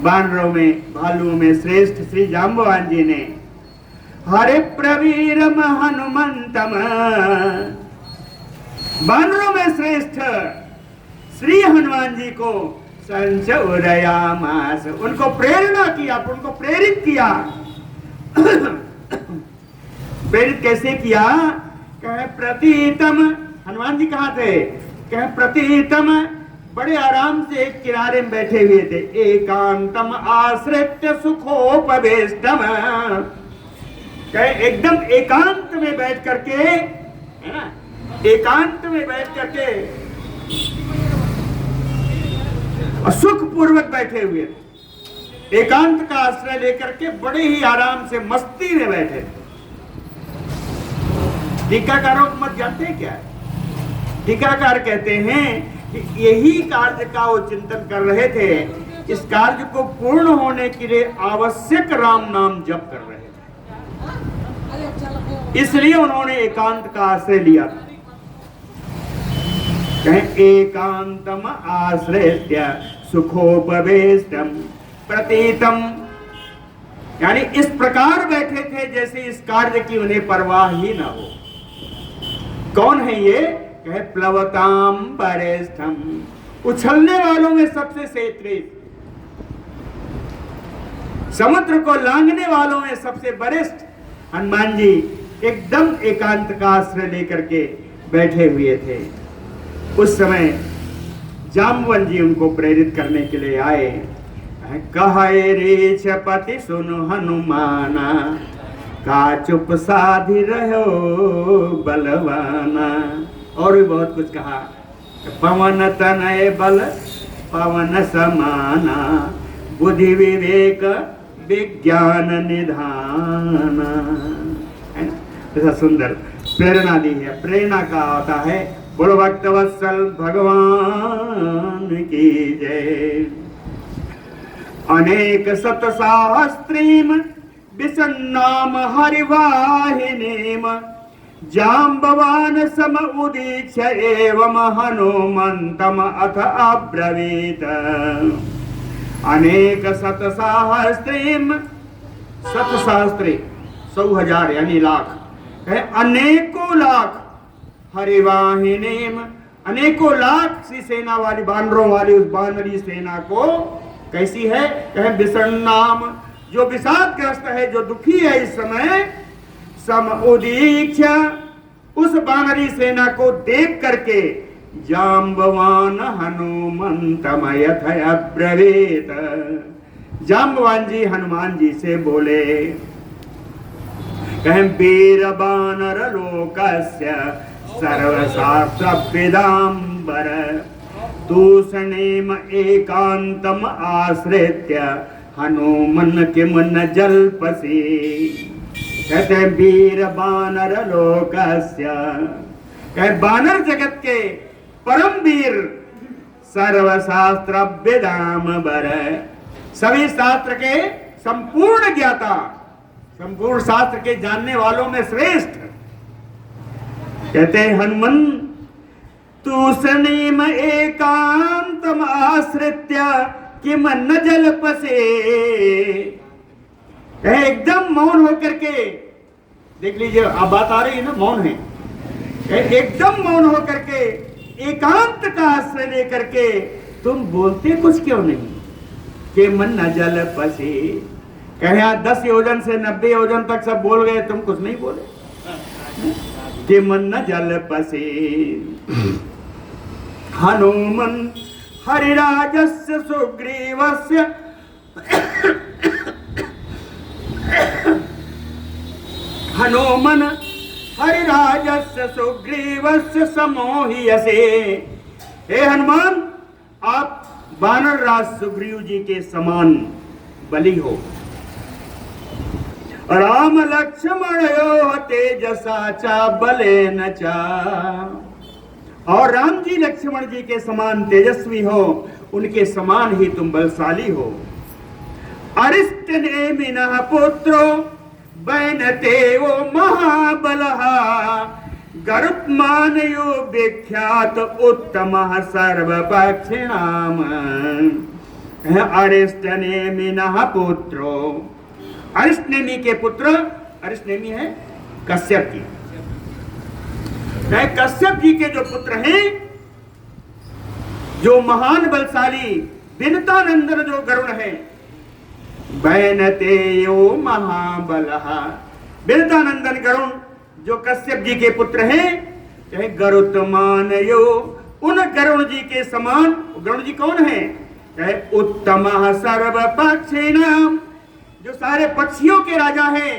बानरों में भालुओं में श्रेष्ठ श्री जाम्बवान जी ने हरे प्रवीरम हनुमंतम, बानरों में श्रेष्ठ श्री हनुमान जी को संचोदयामास, उनको प्रेरणा किया, उनको प्रेरित किया। प्रेरित कैसे किया? कहे प्रतीतम, हनुमान जी कहाँ थे? कहे प्रतीतम, बड़े आराम से एक किनारे में बैठे हुए थे। एकांतम आश्रित्य सुखोपवेष्टम, कहे एकदम एकांत में बैठ करके, है ना, एकांत में बैठ करके सुख पूर्वक बैठे हुए थे। एकांत का आश्रय लेकर के बड़े ही आराम से मस्ती में बैठे थे। टीकाकारों को मत जानते हैं क्या? टीकाकार कहते हैं कि यही कार्य का वो चिंतन कर रहे थे, इस कार्य को पूर्ण होने के लिए आवश्यक राम नाम जप कर रहे थे, इसलिए उन्होंने एकांत का आश्रय लिया था। कहें एकांतम आश्रय सुखोपवेष्टम प्रतीतम, यानी इस प्रकार बैठे थे जैसे इस कार्य की उन्हें परवाह ही ना हो। कौन है ये? कहे प्लवताम वरिष्ठम, उछलने वालों में सबसे श्रेष्ठ, समुद्र को लांघने वालों में सबसे वरिष्ठ हनुमान जी एकदम एकांत का आश्रय लेकर के बैठे हुए थे। उस समय जाम्बवन जी उनको प्रेरित करने के लिए आए। कहे रे चपति सुन हनुमाना, का चुप साधि रहो बलवाना। और भी बहुत कुछ कहा। पवन तनय बल पवन समाना, बुद्धि विवेक विज्ञान निधाना। है ना? ऐसा सुंदर प्रेरणा दी है। प्रेरणा का होता है बोलो भक्तवत्सल भगवान की जय। अनेक सत सहस्त्रीम विसन्नाम हरिवाहिनीम, जाम्बवान सम उदीक्ष एवं हनुमंतम अथ अब्रवीत। अनेक सत सहस्त्रीम, सत सहस्त्री 100,000 यानी लाख है, अनेकों लाख हरिवाहिनीम, अनेकों लाख सी सेना वाली, बानरों वाली उस बानरी सेना को कैसी है? कहे विसन्नाम, जो विषादग्रस्त है, जो दुखी है इस समय, सम उदीक्ष, उस बानरी सेना को देख करके जाम्बवान हनुमंतमयथ अब्रवीत, जाम्बवान जी हनुमान जी से बोले। कहें वीर बानर लोकस्य सर्वशास्त्र वेदांबर, दूषणेम एकांतम आश्रित्य हनुमन किम न जल्पसि। कहते हैं वीर बानर लोकस्य, कहे बानर जगत के परम वीर, सर्वशास्त्र वेदांबर, सभी शास्त्र के संपूर्ण ज्ञाता, संपूर्ण शास्त्र के जानने वालों में श्रेष्ठ। कहते हैं हनुमान तूषणीम एकांतम आश्रित्य किम न जल्पसे, एकदम मौन होकर के, देख लीजिए अब बात आ रही है ना, मौन है, एकदम मौन होकर के एकांत का आश्रय लेकर के तुम बोलते कुछ क्यों नहीं? कि मन न जल्पसे, कहे 10 योजन से 90 योजन तक सब बोल गए, तुम कुछ नहीं बोले। कि मन न जल्पसे हनुमन हरिराजस्य सुग्रीवस्य, हनुमन हरिराजस्य सुग्रीवस्य समोहियसे। हे हनुमान, आप वानर राज सुग्रीव जी के समान बली हो। राम लक्ष्मणयो तेजसा चा बलेन चा, और राम जी लक्ष्मण जी के समान तेजस्वी हो, उनके समान ही तुम बलशाली हो। अरिष्ट नेमिनः पुत्रो बैनते वो महाबलहा, गरुत्मानयो विख्यात उत्तमः सर्वपक्षिणाम। अरिष्ट नेमिनः पुत्रो, अरिष्टनेमी के पुत्र, अरिष्टनेमी है कश्यप जी, कश्यप जी के जो पुत्र हैं, जो महान बलशाली विनतानंदन जो गरुण है, बैनते यो महाबलहा, विनतानंदन गरुण जो कश्यप जी के पुत्र हैं, कहे गरुत्मान यो, उन गरुण जी के समान। गरुण जी कौन है? कहे उत्तम सर्व पक्षिणाम, जो सारे पक्षियों के राजा हैं,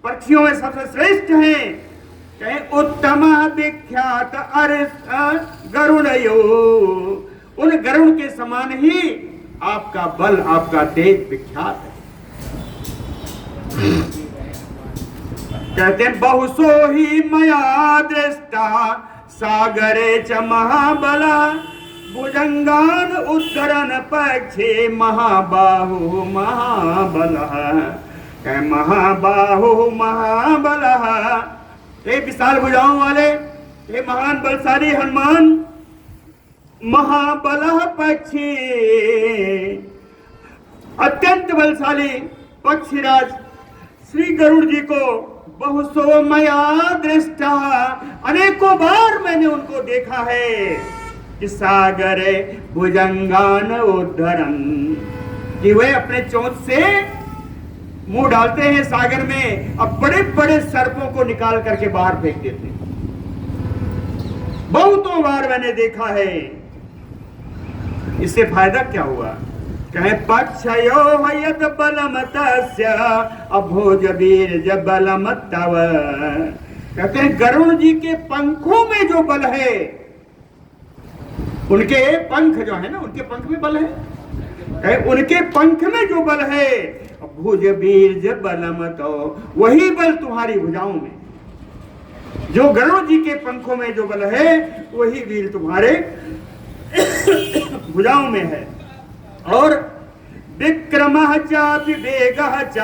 पक्षियों में सबसे श्रेष्ठ हैं। कहे उत्तम विख्यात गरुण यो, उन गरुण के समान ही आपका बल, आपका तेज विख्यात है। कहते हैं बहुसो ही मया दृष्टा सागरे च महाबल भुजंगान उद्धरन पक्षे महाबाहु महाबल। महाबाहु महाबल, हे विशाल भुजाओं वाले, हे महान बलशाली हनुमान, महाबल पक्षी, अत्यंत बलशाली पक्षीराज श्री गरुड़ जी को बहुसो मया दृष्टा, अनेकों बार मैंने उनको देखा है कि सागरे भुजंगान उद्धरन, कि वे अपने चोंच से मुंह डालते हैं सागर में, अब बड़े बड़े सर्पों को निकाल करके बाहर फेंक देते हैं। बहुतों बार मैंने देखा है। इससे फायदा क्या हुआ? कहे पक्षयो हयत बलम तस्य अभोज बीर जब बलम तव। कहते हैं गरुड़ जी के पंखों में जो बल है, उनके पंख जो है ना, उनके पंख में बल है, उनके पंख में जो बल है, भुज बीर बलम तो, वही बल तुम्हारी भुजाओं में, जो गरुड़ जी के पंखों में जो बल है वही वीर तुम्हारे भुजाओं में है। और विक्रमः च विवेगः च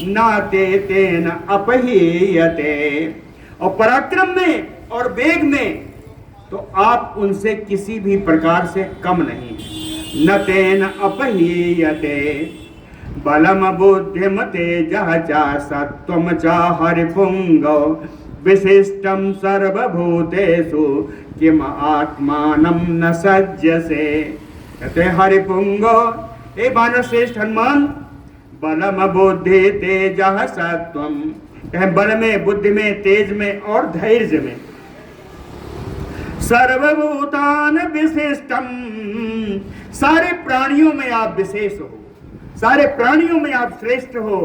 नाते तेन अपहीयते, और पराक्रम में और वेग में तो आप उनसे किसी भी प्रकार से कम नहीं, न तेन अपहीयते। बलम बुद्धिम तेजः च सत्वम च हरिपुंगो विशिष्टम सर्वभूतेषु किम आत्मानं न सज्जसे। कहते हरिपुंगो, हे वानर श्रेष्ठ हनुमान, बलम बुद्धि तेजः सत्वम, कहे बल में, बुद्धि में, तेज में और धैर्य में, सर्वभूतान विशिष्टम, सारे प्राणियों में आप विशेष हो, सारे प्राणियों में आप श्रेष्ठ हो।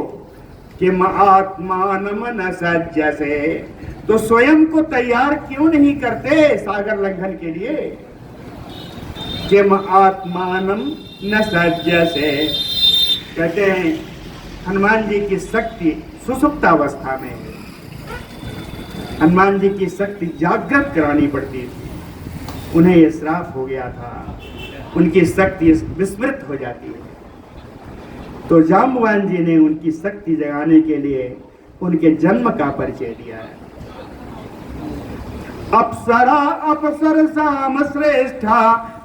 किम आत्मानम न सज्जसे, तो स्वयं को तैयार क्यों नहीं करते सागर लंघन के लिए? किम आत्मानम न सज्जसे, कहते हैं हनुमान जी की शक्ति सुसुप्त अवस्था में है, हनुमान जी की शक्ति जागृत करानी पड़ती थी, उन्हें यह श्राप हो गया था, उनकी शक्ति विस्मृत हो जाती है। तो जाम्बवान जी ने उनकी शक्ति जगाने के लिए उनके जन्म का परिचय दिया है। अप्सरा अपसर साम श्रेष्ठा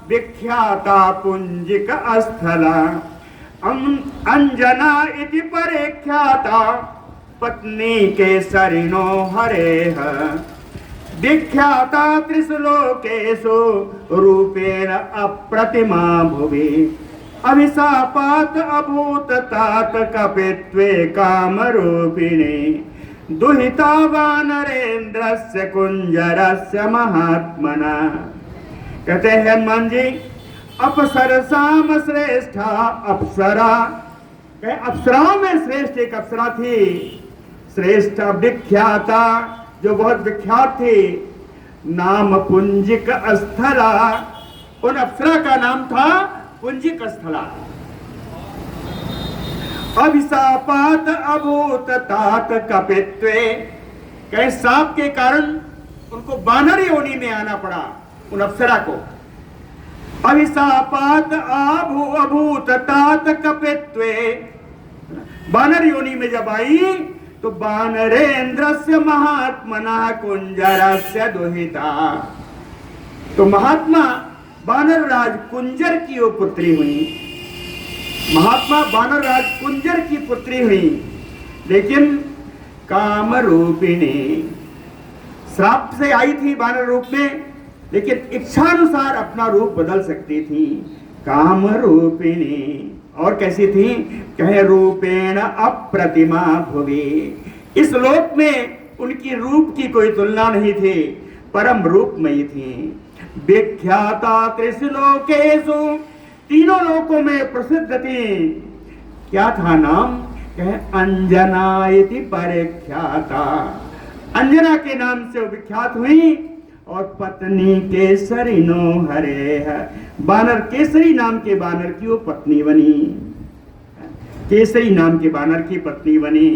विख्याता पुंजिक स्थला अंजना इति परिख्याता पत्नी के सरिणो हरेह विख्याता त्रिशलोकेषु रूपेण अप्रतिमा भुवि अभिशापात अभूत तात कपित्वे कामरूपिणे दुहिता वानरेन्द्रस्य कुंजरस्य महात्मना। कहते हैं हनुमान जी, अप्सरसाम श्रेष्ठा, अप्सरा, अप्सराओं में श्रेष्ठ एक अप्सरा थी, श्रेष्ठ विख्याता, जो बहुत विख्यात थी, नाम पुंजिक स्थला, उन अप्सरा का नाम था पुंजिक स्थला। अभिशापात अभूत तात कपित्वे, कहे सांप के कारण उनको वानर योनि में आना पड़ा उन अप्सरा को। अभिशापात अभूत तात कपित्वे, वानर योनि में जब आई तो वानरेन्द्रस्य महात्मना कुंजरस्य दुहिता, तो महात्मा वानर राज कुंजर की वो पुत्री हुई, महात्मा वानर राज कुंजर की पुत्री हुई, लेकिन काम रूपिणी, श्राप से आई थी वानर रूप में, लेकिन इच्छानुसार अपना रूप बदल सकती थी। काम रूपिणी, और कैसी थी? कहे रूपेण अप्रतिमा भुवि, इस लोक में उनकी रूप की कोई तुलना नहीं थी, परम रूपमयी थी। विख्याता त्रिशलोकेषु, तीनों लोकों में प्रसिद्ध थी। क्या था नाम? कहे अंजना इति परिख्याता, अंजना के नाम से विख्यात हुई। और पत्नी केसरी नो हरे है। बानर, केसरी नाम के बानर की वो पत्नी बनी, केसरी नाम के बानर की पत्नी बनी।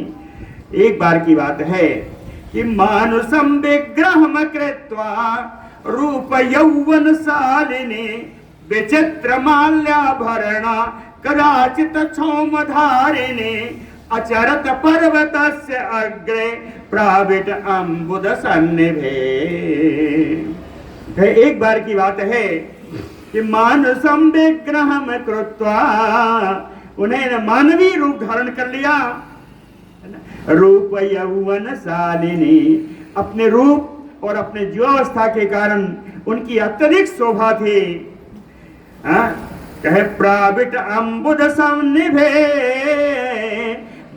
एक बार की बात है कि मानुषम विग्रहम कृत्वा रूप यौवन शालिनी विचित्र माल्याभरणा कदाचित क्षौमधारिणी अचरत पर्वतस्य अग्रे प्राविट अम्बुद सन्निभे। एक बार की बात है कि मानुषम विग्रहम कृत्वा, उन्हें मानवीय रूप धारण कर लिया। रूप यौवन शालिनी, अपने रूप और अपने जीवावस्था के कारण उनकी अत्यधिक शोभा थी। कहे प्राविट अम्बुद सन्निभे,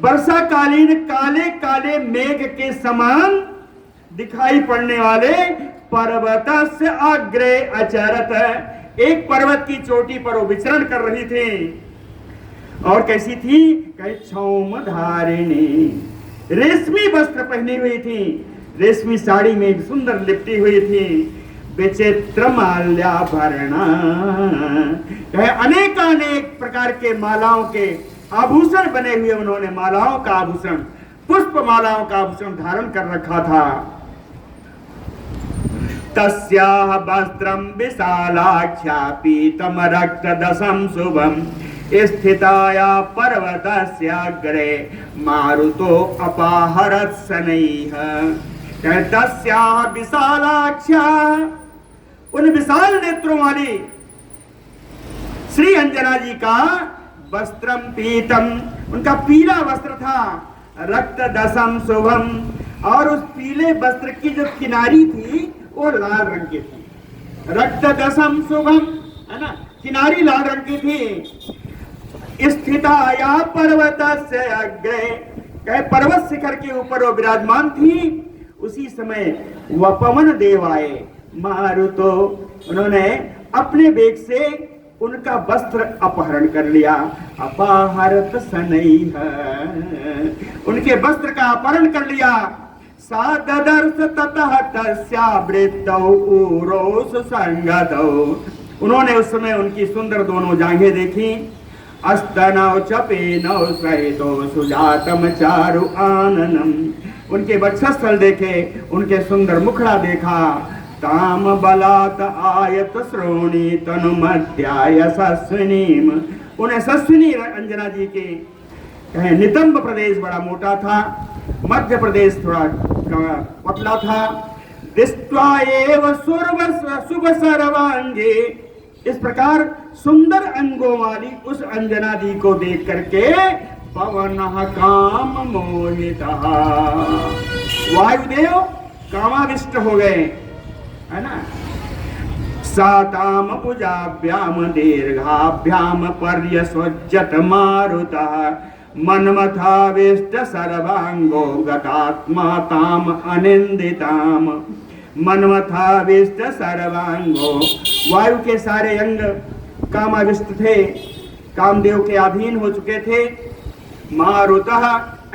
वर्षा कालीन काले काले मेघ के समान दिखाई पड़ने वाले पर्वत से अग्रे अचरत, एक पर्वत की चोटी पर वो विचरण कर रही थी। और कैसी थी? कहे क्षौमधारिणी, रेशमी वस्त्र पहनी हुई थी, रेशमी साड़ी में सुंदर लिपटी हुई थी। विचित्र माल्याभरणा, कहे अनेकानेक प्रकार के मालाओं के आभूषण बने हुए, उन्होंने मालाओं का आभूषण, पुष्प मालाओं का आभूषण धारण कर रखा था। तस्याः वस्त्रं विशालाख्या पीतम रक्तदशम शुभम स्थिताया पर्वतस्य अग्रे मारुतो अपाहरत् शनैः। तस्याः विशालाख्या, उन विशाल नेत्रों वाली श्री अंजना जी का वस्त्रम पीतम, उनका पीला वस्त्र था। रक्त दशम शुभम, और उस पीले वस्त्र की जो किनारी थी वो लाल रंग की थी। रक्त दशम शुभम, है ना, किनारी लाल रंग की थी। स्थिताया पर्वत से अग्रे, कहे पर्वत शिखर के ऊपर वो विराजमान थी। उसी समय वह पवन देव आए, मारुतो, उन्होंने अपने वेग से उनका वस्त्र अपहरण कर लिया। अपहरत शनैः, उनके वस्त्र का अपहरण कर लिया। सा ददर्श ततः तस्यावृतौ उरोस संगतौ, उन्होंने उस समय उनकी सुंदर दोनों जांघें देखी। अस्तनौ चपेनौ सहितो सुजातम चारु आननम, उनके वक्षस्थल देखे, उनके सुंदर मुखड़ा देखा। ताम बलात आयत श्रोणी तनु मध्याय सस्विनीम, उन्हें सस्विनी अंजना जी के कहे नितंब प्रदेश बड़ा मोटा था, मध्य प्रदेश थोड़ा पतला था। दृष्ट्वा एव शुभ सर्वांगे, इस प्रकार सुंदर अंगों वाली उस अंजना जी को देख करके पवनः काम मोहितः, वायुदेव कामाविष्ट हो गए, है ना। साताम पूजाभ्याम दीर्घाभ्याम पर्यस्वज्जत मारुतः मन्मथाविष्ट सर्वांगो गतात्मा ताम अनिंदिताम। मन्मथाविष्ट सर्वांगो, वायु के सारे अंग कामाविष्ट थे, कामदेव के अधीन हो चुके थे। मारुतः,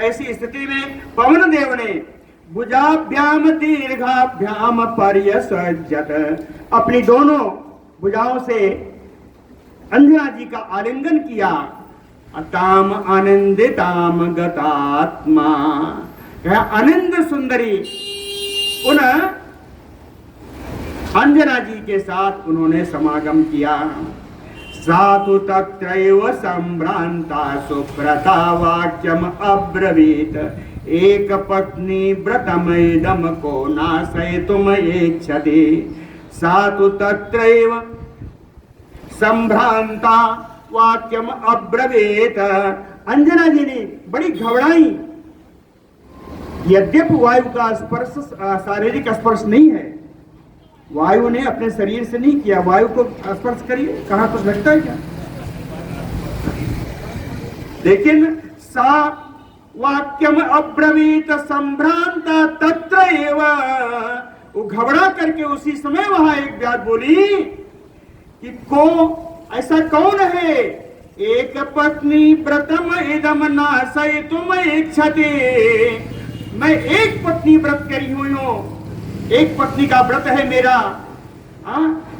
ऐसी स्थिति में पवन देव ने भुजाभ्याम दीर्घाभ्याम पर्यस्वज्जत, अपनी दोनों भुजाओं से अंजना जी का आलिंगन किया। ताम आनंदिताम गतात्मा, आनंद सुंदरी उन अंजना जी के साथ उन्होंने समागम किया। सातु तत्रैव संभ्रांता सुव्रता वाक्यम अब्रवीत, एक पत्नी व्रतमिदं को नाशयितुम इच्छति। सातु तत्रैव संभ्रांता वाक्यम अब्रवीत, अंजना जी ने बड़ी घबराई। यद्यपि वायु का स्पर्श शारीरिक स्पर्श नहीं है, वायु ने अपने शरीर से नहीं किया, वायु को स्पर्श करिए, कहां कुछ लगता है क्या? लेकिन सा वाक्यम अब्रवीत संभ्रांत तत्र एव, वो घबरा करके उसी समय वहां एक बात बोली कि को ऐसा कौन है, एक पत्नी व्रतम इदम नाशयितुम इच्छति, मैं एक पत्नी व्रत करी हुई हूं, एक पत्नी का व्रत है मेरा,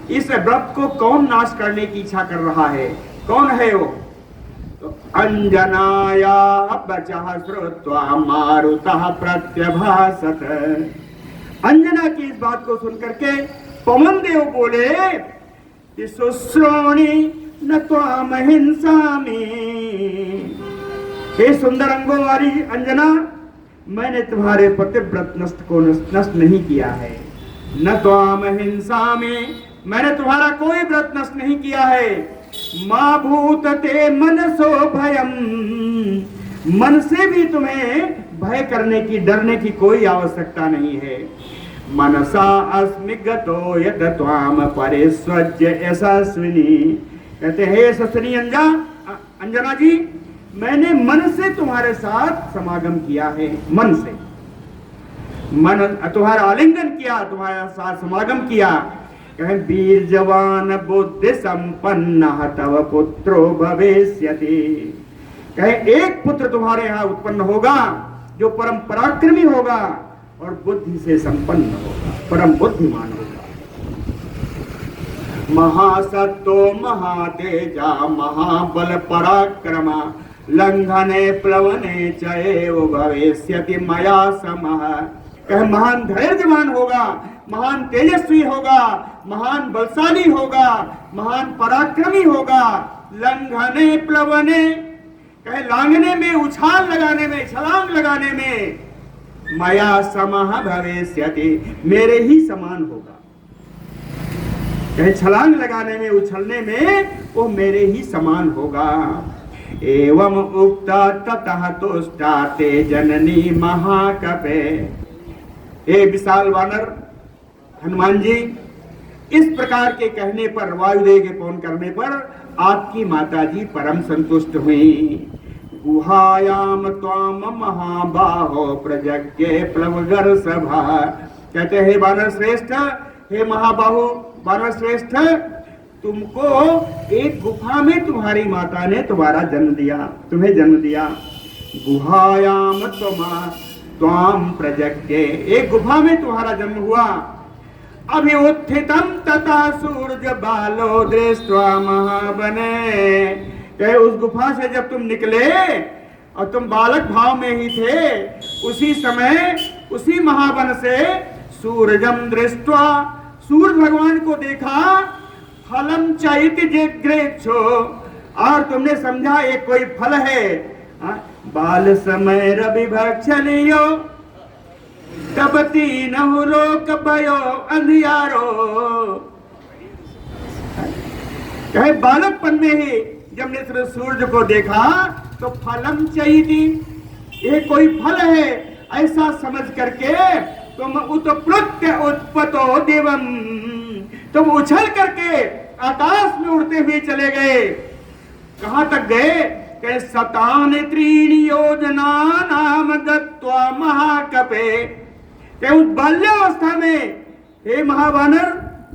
इस व्रत को कौन नाश करने की इच्छा कर रहा है? कौन है वो? तो अंजनाया बचः श्रुत्वा मारुतः प्रत्यभासत। अंजना की इस बात को सुन करके पवन देव बोले कि शुश्रोणी न त्वाम हिंसामि। हे सुंदर अंगों वाली अंजना, मैंने तुम्हारे पतिव्रत नष्ट नहीं किया है। न त्वाम हिंसामि, मैंने तुम्हारा कोई व्रत नष्ट नहीं किया है। मां भूतते मनसो भयम, मन से भी तुम्हें भय करने की, डरने की कोई आवश्यकता नहीं है। मनसा अस्मि गतो यद त्वाम परिस्वज्य यशस्विनी। कहते हैं यशस्विनी अंजना जी, मैंने मन से तुम्हारे साथ समागम किया है। मन से, मन तुम्हारा आलिंगन किया, तुम्हारे साथ समागम किया। कहे वीर जवान बुद्धि संपन्न तव पुत्रो भविष्यति। कहे एक पुत्र तुम्हारे यहाँ उत्पन्न होगा जो परम पराक्रमी होगा और बुद्धि से संपन्न होगा, परम बुद्धिमान होगा। महासत्तो महातेजा महाबल पराक्रमा लंघने प्लवने चैव भविष्यति मया समः। कहे महान धैर्यवान होगा, महान तेजस्वी होगा, महान बलशाली होगा, महान पराक्रमी होगा। लंघने प्लवने, कहे लांघने में, उछाल लगाने में, छलांग लगाने में, मया समः भविष्यति, मेरे ही समान होगा। कहे छलांग लगाने में, उछलने में वो मेरे ही समान होगा। एवं उक्ता ततः तुष्टा ते जननी महाकपे। ए विशाल वानर हनुमान जी, इस प्रकार के कहने पर, वायुदेव के पवन करने पर आपकी माता जी परम संतुष्ट हुई। गुहायाम त्वाम महाबाहो प्रजज्ञे प्लवगर सभा। कहते हैं वानर श्रेष्ठ, हे महाबाहो वानर श्रेष्ठ, तुमको एक गुफा में तुम्हारी माता ने तुम्हारा जन्म दिया, तुम्हें जन्म दिया। गुहायाम त्वाम प्रजज्ञे, एक गुफा में तुम्हारा जन्म हुआ। अभिउत्थितम तथा सूरज बालो दृष्ट्वा महावने। कहे उस गुफा से जब तुम निकले और तुम बालक भाव में ही थे, उसी समय उसी महावन से सूरजम दृष्ट्वा, सूरज भगवान को देखा। फलम चैति जिग्रेक्षो, और तुमने समझा ये कोई फल है। बाल समय रवि भक्षलियो तब तीनहु लोक भयो अंधियारो। कहे बालकपन में ही जब ने सूरज को देखा तो फलम चैति, ये कोई फल है ऐसा समझ करके तुम उत्प्लुत्य उत्पतो देवम, तुम उछल करके आकाश में उड़ते हुए चले गए। कहां तक गए? कहे शतानि त्रीणि योजना नाम दत्वा महाकपे। उस बाल्यावस्था में हे महावानर,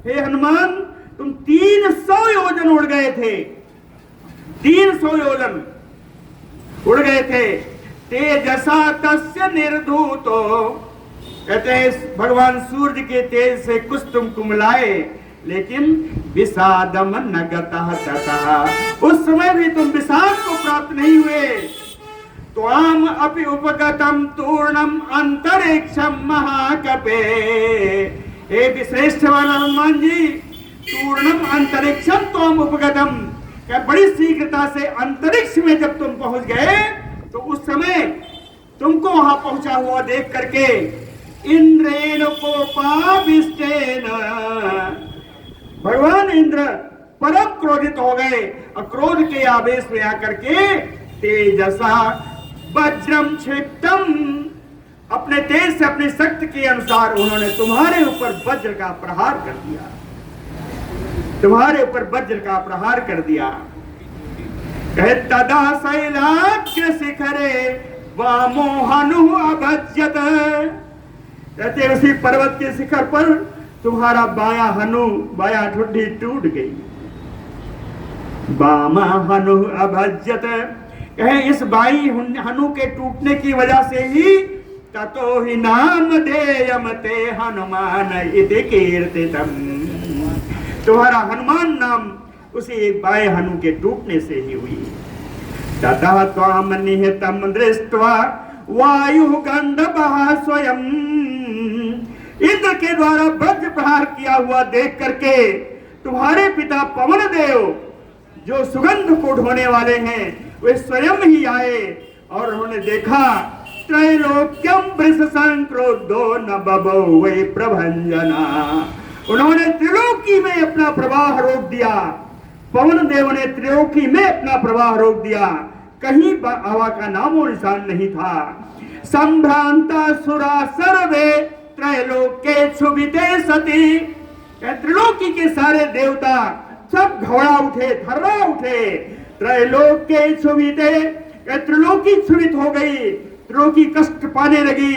हे हनुमान, तुम 300 योजन उड़ गए थे, 300 योजन उड़ गए थे। तेजसा तस्य निर्धूतो, कहते हैं भगवान सूर्य के तेज से कुछ तुम कुमलाए, लेकिन विषादम न गतः ततः, उस समय भी तुम विषाद को प्राप्त नहीं हुए। त्वाम अपि उपगतम तूर्णम अंतरिक्षम महाकपे। हे विश्रेष्ठवान हनुमान जी, तूर्णम अंतरिक्षम त्वाम उपगतम, क्या बड़ी शीघ्रता से अंतरिक्ष में जब तुम पहुंच गए तो उस समय तुमको वहां पहुंचा हुआ देख करके इंद्रेण कोपाविष्टेन, भगवान इंद्र परम क्रोधित हो गए और क्रोध के आवेश में आकर के तेजसा वज्रम क्षिप्तम, अपने तेज से, अपनी शक्ति के अनुसार उन्होंने तुम्हारे ऊपर वज्र का प्रहार कर दिया, तुम्हारे ऊपर वज्र का प्रहार कर दिया। कहे तदा शैलाग्र शिखरे वामो हनु अभज्यत, कहते उसी पर्वत के शिखर पर तुम्हारा बाया हनु, बाया ठुड्डी टूट गई। वामा हनु अभज्यत, कहे इस बाई हनु के टूटने की वजह से ही ततो ही नाम देयम ते हनुमान इति कीर्तितम। तुम्हारा हनुमान नाम उसी बाएं हनु के टूटने से ही हुई। ततः त्वाम निहितम दृष्ट्वा वायु गंधर्वः स्वयं। इंद्र के द्वारा वज्र प्रहार किया हुआ देख करके तुम्हारे पिता पवन देव जो सुगंध को ढोने वाले हैं वे स्वयं ही आए और उन्होंने देखा त्रैलोक्यम वृष संक्रोधो न बभौ वै प्रभंजना। उन्होंने त्रिलोकी में अपना प्रवाह रोक दिया। पवन देव ने त्रिलोकी में अपना प्रवाह रोक दिया, कहीं हवा का नामो निशान नहीं था। संभ्रांता सुरा सर्वे त्रैलोक्ये क्षुभिते सती। त्रिलोकी के सारे देवता सब घबरा उठे, थर्रा उठे। त्रैलोक्ये क्षुभिते, त्रिलोकी क्षुभित हो गई, त्रिलोकी कष्ट पाने लगी।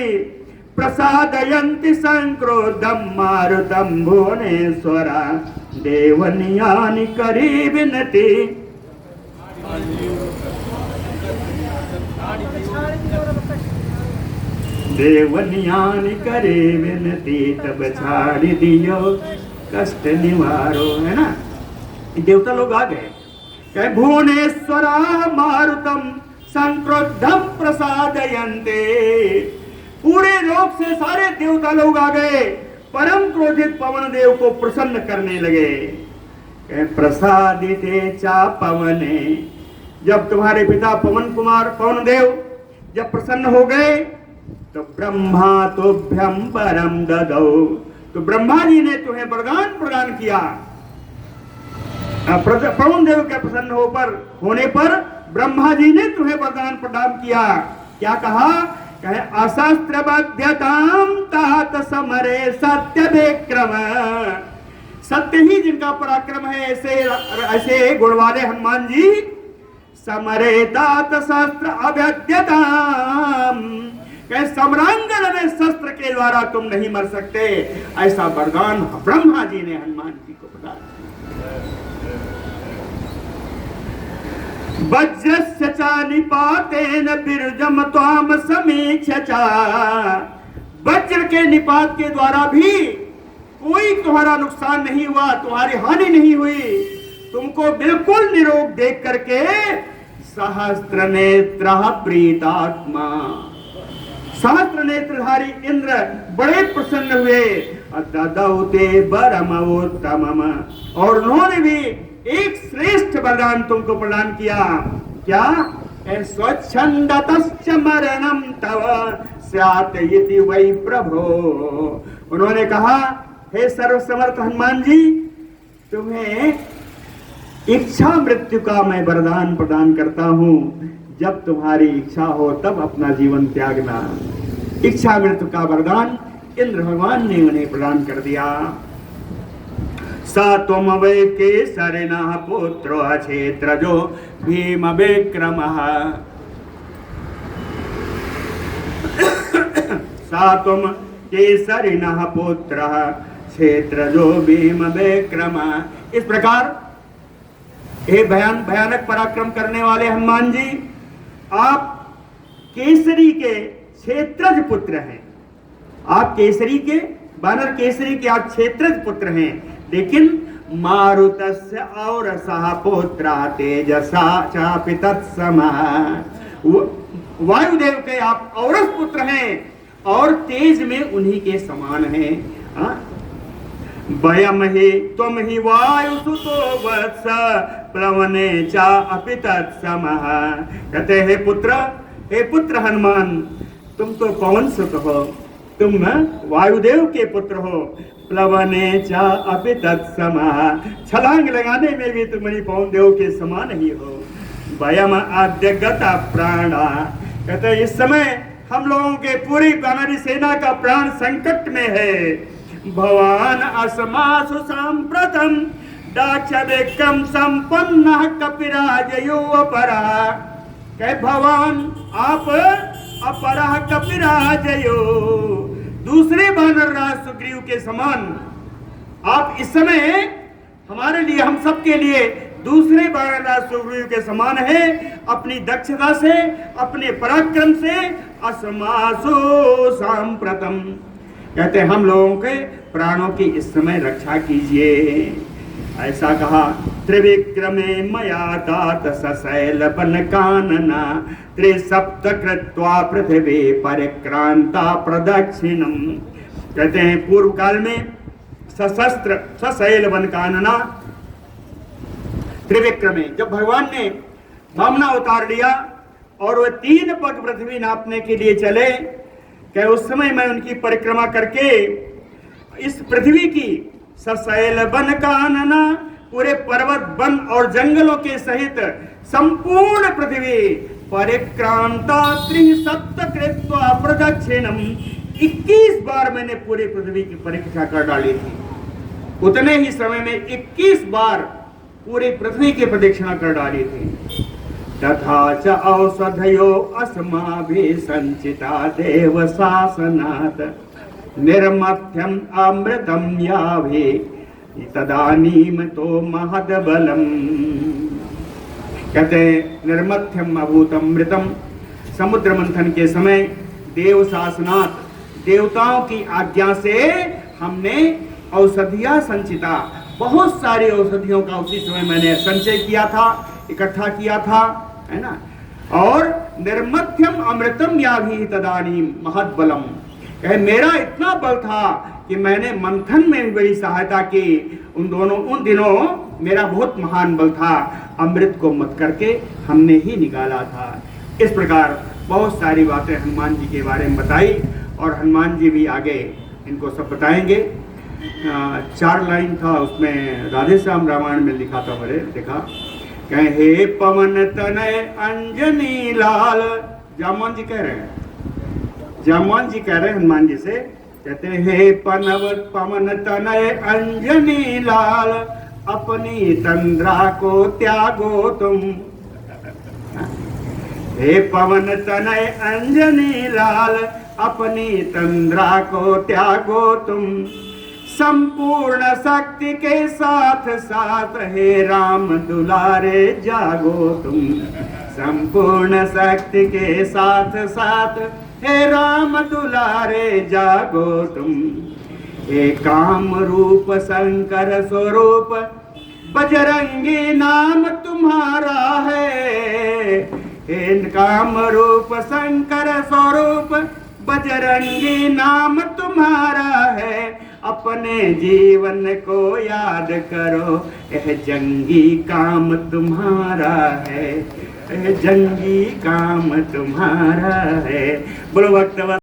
प्रसादयन्ति संक्रोधम मारुतम भुवनेश्वरा देवनियानि करी विनती। देवनियानि करे विनती तब छाड़ी दियो कष्ट निवारो। है ना, देवता लोग आ गए, कहे भुवनेश्वरा मारुतम संक्रोधम प्रसादयन्ते। पूरे लोक से सारे देवता लोग आ गए, परम क्रोधित पवन देव को प्रसन्न करने लगे। प्रसादिते चा पवने, जब तुम्हारे पिता पवन कुमार पवन देव जब प्रसन्न हो गए तो ब्रह्मा तुभ्यं वरम ददौ। तो ब्रह्मा जी ने तुम्हें वरदान प्रदान किया। पवन देव के प्रसन्न होने पर ब्रह्मा जी ने तुम्हें वरदान प्रदान किया। क्या कहा? कहे अशस्त्र बध्यताम तात समरे सत्य विक्रम। सत्य ही जिनका पराक्रम है, ऐसे गुण वाले हनुमान जी समरे तात शस्त्र अभ्यद्यताम। कहे सम्रांगण में शस्त्र के द्वारा तुम नहीं मर सकते, ऐसा वरदान ब्रह्मा जी ने हनुमान जी को प्रदान किया। वज्रस्य च निपातेन बिरजम त्वाम समीक्ष्य च। वज्र के निपात के द्वारा भी कोई तुम्हारा नुकसान नहीं हुआ, तुम्हारी हानि नहीं हुई। तुमको बिल्कुल निरोग देख करके सहस्त्र नेत्र प्रीतात्मा, सहस्त्र नेत्रधारी इंद्र बड़े प्रसन्न हुए। ददौते वरमवोत्तमम, और उन्होंने भी एक श्रेष्ठ वरदान तुमको प्रदान किया। क्या? स्वच्छंदतश्च मरणम तव स्यात् इति वै प्रभो। उन्होंने कहा, हे सर्वसमर्थ हनुमान जी, तुम्हें इच्छा मृत्यु का मैं वरदान प्रदान करता हूं। जब तुम्हारी इच्छा हो तब अपना जीवन त्यागना। इच्छा मृत्यु का वरदान इंद्र भगवान ने उन्हें प्रदान कर दिया। सा त्वम वै केसरिणः पुत्रो क्षेत्रजो भीम विक्रमः। सा त्वम केसरिणः पुत्रः क्षेत्रजो भीम विक्रमः। इस प्रकार हे भयानक पराक्रम करने वाले हनुमान जी, आप केसरी के क्षेत्रज पुत्र हैं। आप केसरी के, वानर केसरी के आप क्षेत्रज पुत्र हैं। लेकिन मारुतस्य और सह पुत्र तेजसा चापि तत्समः। वायुदेव के आप औरस पुत्र हैं और तेज में उन्हीं के समान हैं। वयम ही तुम ही वायुसुतो वत्स प्लवने चा अपि तत्समः। कहते हे पुत्र हनुमान, तुम तो पवन सुत हो, तुम वायुदेव के पुत्र हो। प्लवने चा अपि तत्समः, छलांग लगाने में भी तुम पवन देव के समान ही हो। वयम आद्य गता प्राणा, कहते इस समय हम लोगों के पूरी वानरी सेना का प्राण संकट में है। भवान अस्मासु सांप्रतम दाक्ष विक्रम संपन्नः कपिराजयो अपरः। कहे भगवान आप अपरः कपिराजयो, दूसरे वानर राज सुग्रीव के समान आप इस समय हमारे लिए, हम सबके लिए दूसरे बाणराज सुग्रीव के समान है। अपनी दक्षता से, अपने पराक्रम से अस्मासु सांप्रतम, कहते हैं हम लोगों के प्राणों की इस समय रक्षा कीजिए। ऐसा कहा। त्रिविक्रमे मया तात सशैल बन कानना त्रिसप्त कृत्वा पृथ्वी परिक्रांता प्रदक्षिणम, कहते हैं पूर्व काल में सशस्त्र सशैल वन कानना त्रिविक्रमे, जब भगवान ने वामना अवतार लिया और वह 3 पग पृथ्वी नापने के लिए चले, कि उस समय मैं उनकी परिक्रमा करके इस पृथ्वी की सशैल वन कानना, पूरे पर्वत वन और जंगलों के सहित संपूर्ण पृथ्वी परिक्रांता त्रिसप्त कृत्वा प्रदक्षिणम, 21 बार मैंने पूरी पृथ्वी की परिक्रमा कर डाली थी। उतने ही समय में 21 बार पूरी पृथ्वी की प्रदक्षिणा कर डाली थी। तथा च औषधयो अस्माभिः संचिता देव शासनात् निर्मथ्यम अमृतम याभि तदानीम तो महदबलम, कहते हैं निर्मथ्यम अभूतमृतम, समुद्र मंथन के समय देव शासनात्, देवताओं की आज्ञा से हमने औषधियां संचिता, बहुत सारी औषधियों का उसी समय मैंने संचय किया था, इकट्ठा किया था, है ना। और निर्मथ्यम अमृतम याभि तदानीम महदबलम, कहे मेरा इतना बल था कि मैंने मंथन में भी बड़ी सहायता की। उन दिनों मेरा बहुत महान बल था, अमृत को मत करके हमने ही निकाला था। इस प्रकार बहुत सारी बातें हनुमान जी के बारे में बताई, और हनुमान जी भी आगे इनको सब बताएंगे। 4 लाइन था उसमें, राधे श्याम रामायण में लिखा था, मैंने देखा, कहे पवन तनय अंजनी लाल, जामवान जी कह रहे हैं, जामवान जी कह रहे हैं हनुमान जी से, कहते हैं हे पवन तनय अंजनी लाल अपनी तंद्रा को त्यागो तुम, हे पवन तनय अंजनी लाल अपनी तंद्रा को त्यागो तुम, संपूर्ण शक्ति के साथ साथ हे राम दुलारे जागो तुम, संपूर्ण शक्ति के साथ साथ हे राम दुलारे जागो तुम, हे काम रूप शंकर स्वरूप बजरंगी नाम तुम्हारा है, हे काम रूप शंकर स्वरूप बजरंगी नाम तुम्हारा है, अपने जीवन को याद करो यह जंगी काम तुम्हारा है, यह जंगी काम तुम्हारा है। बोलो भक्तवत्सल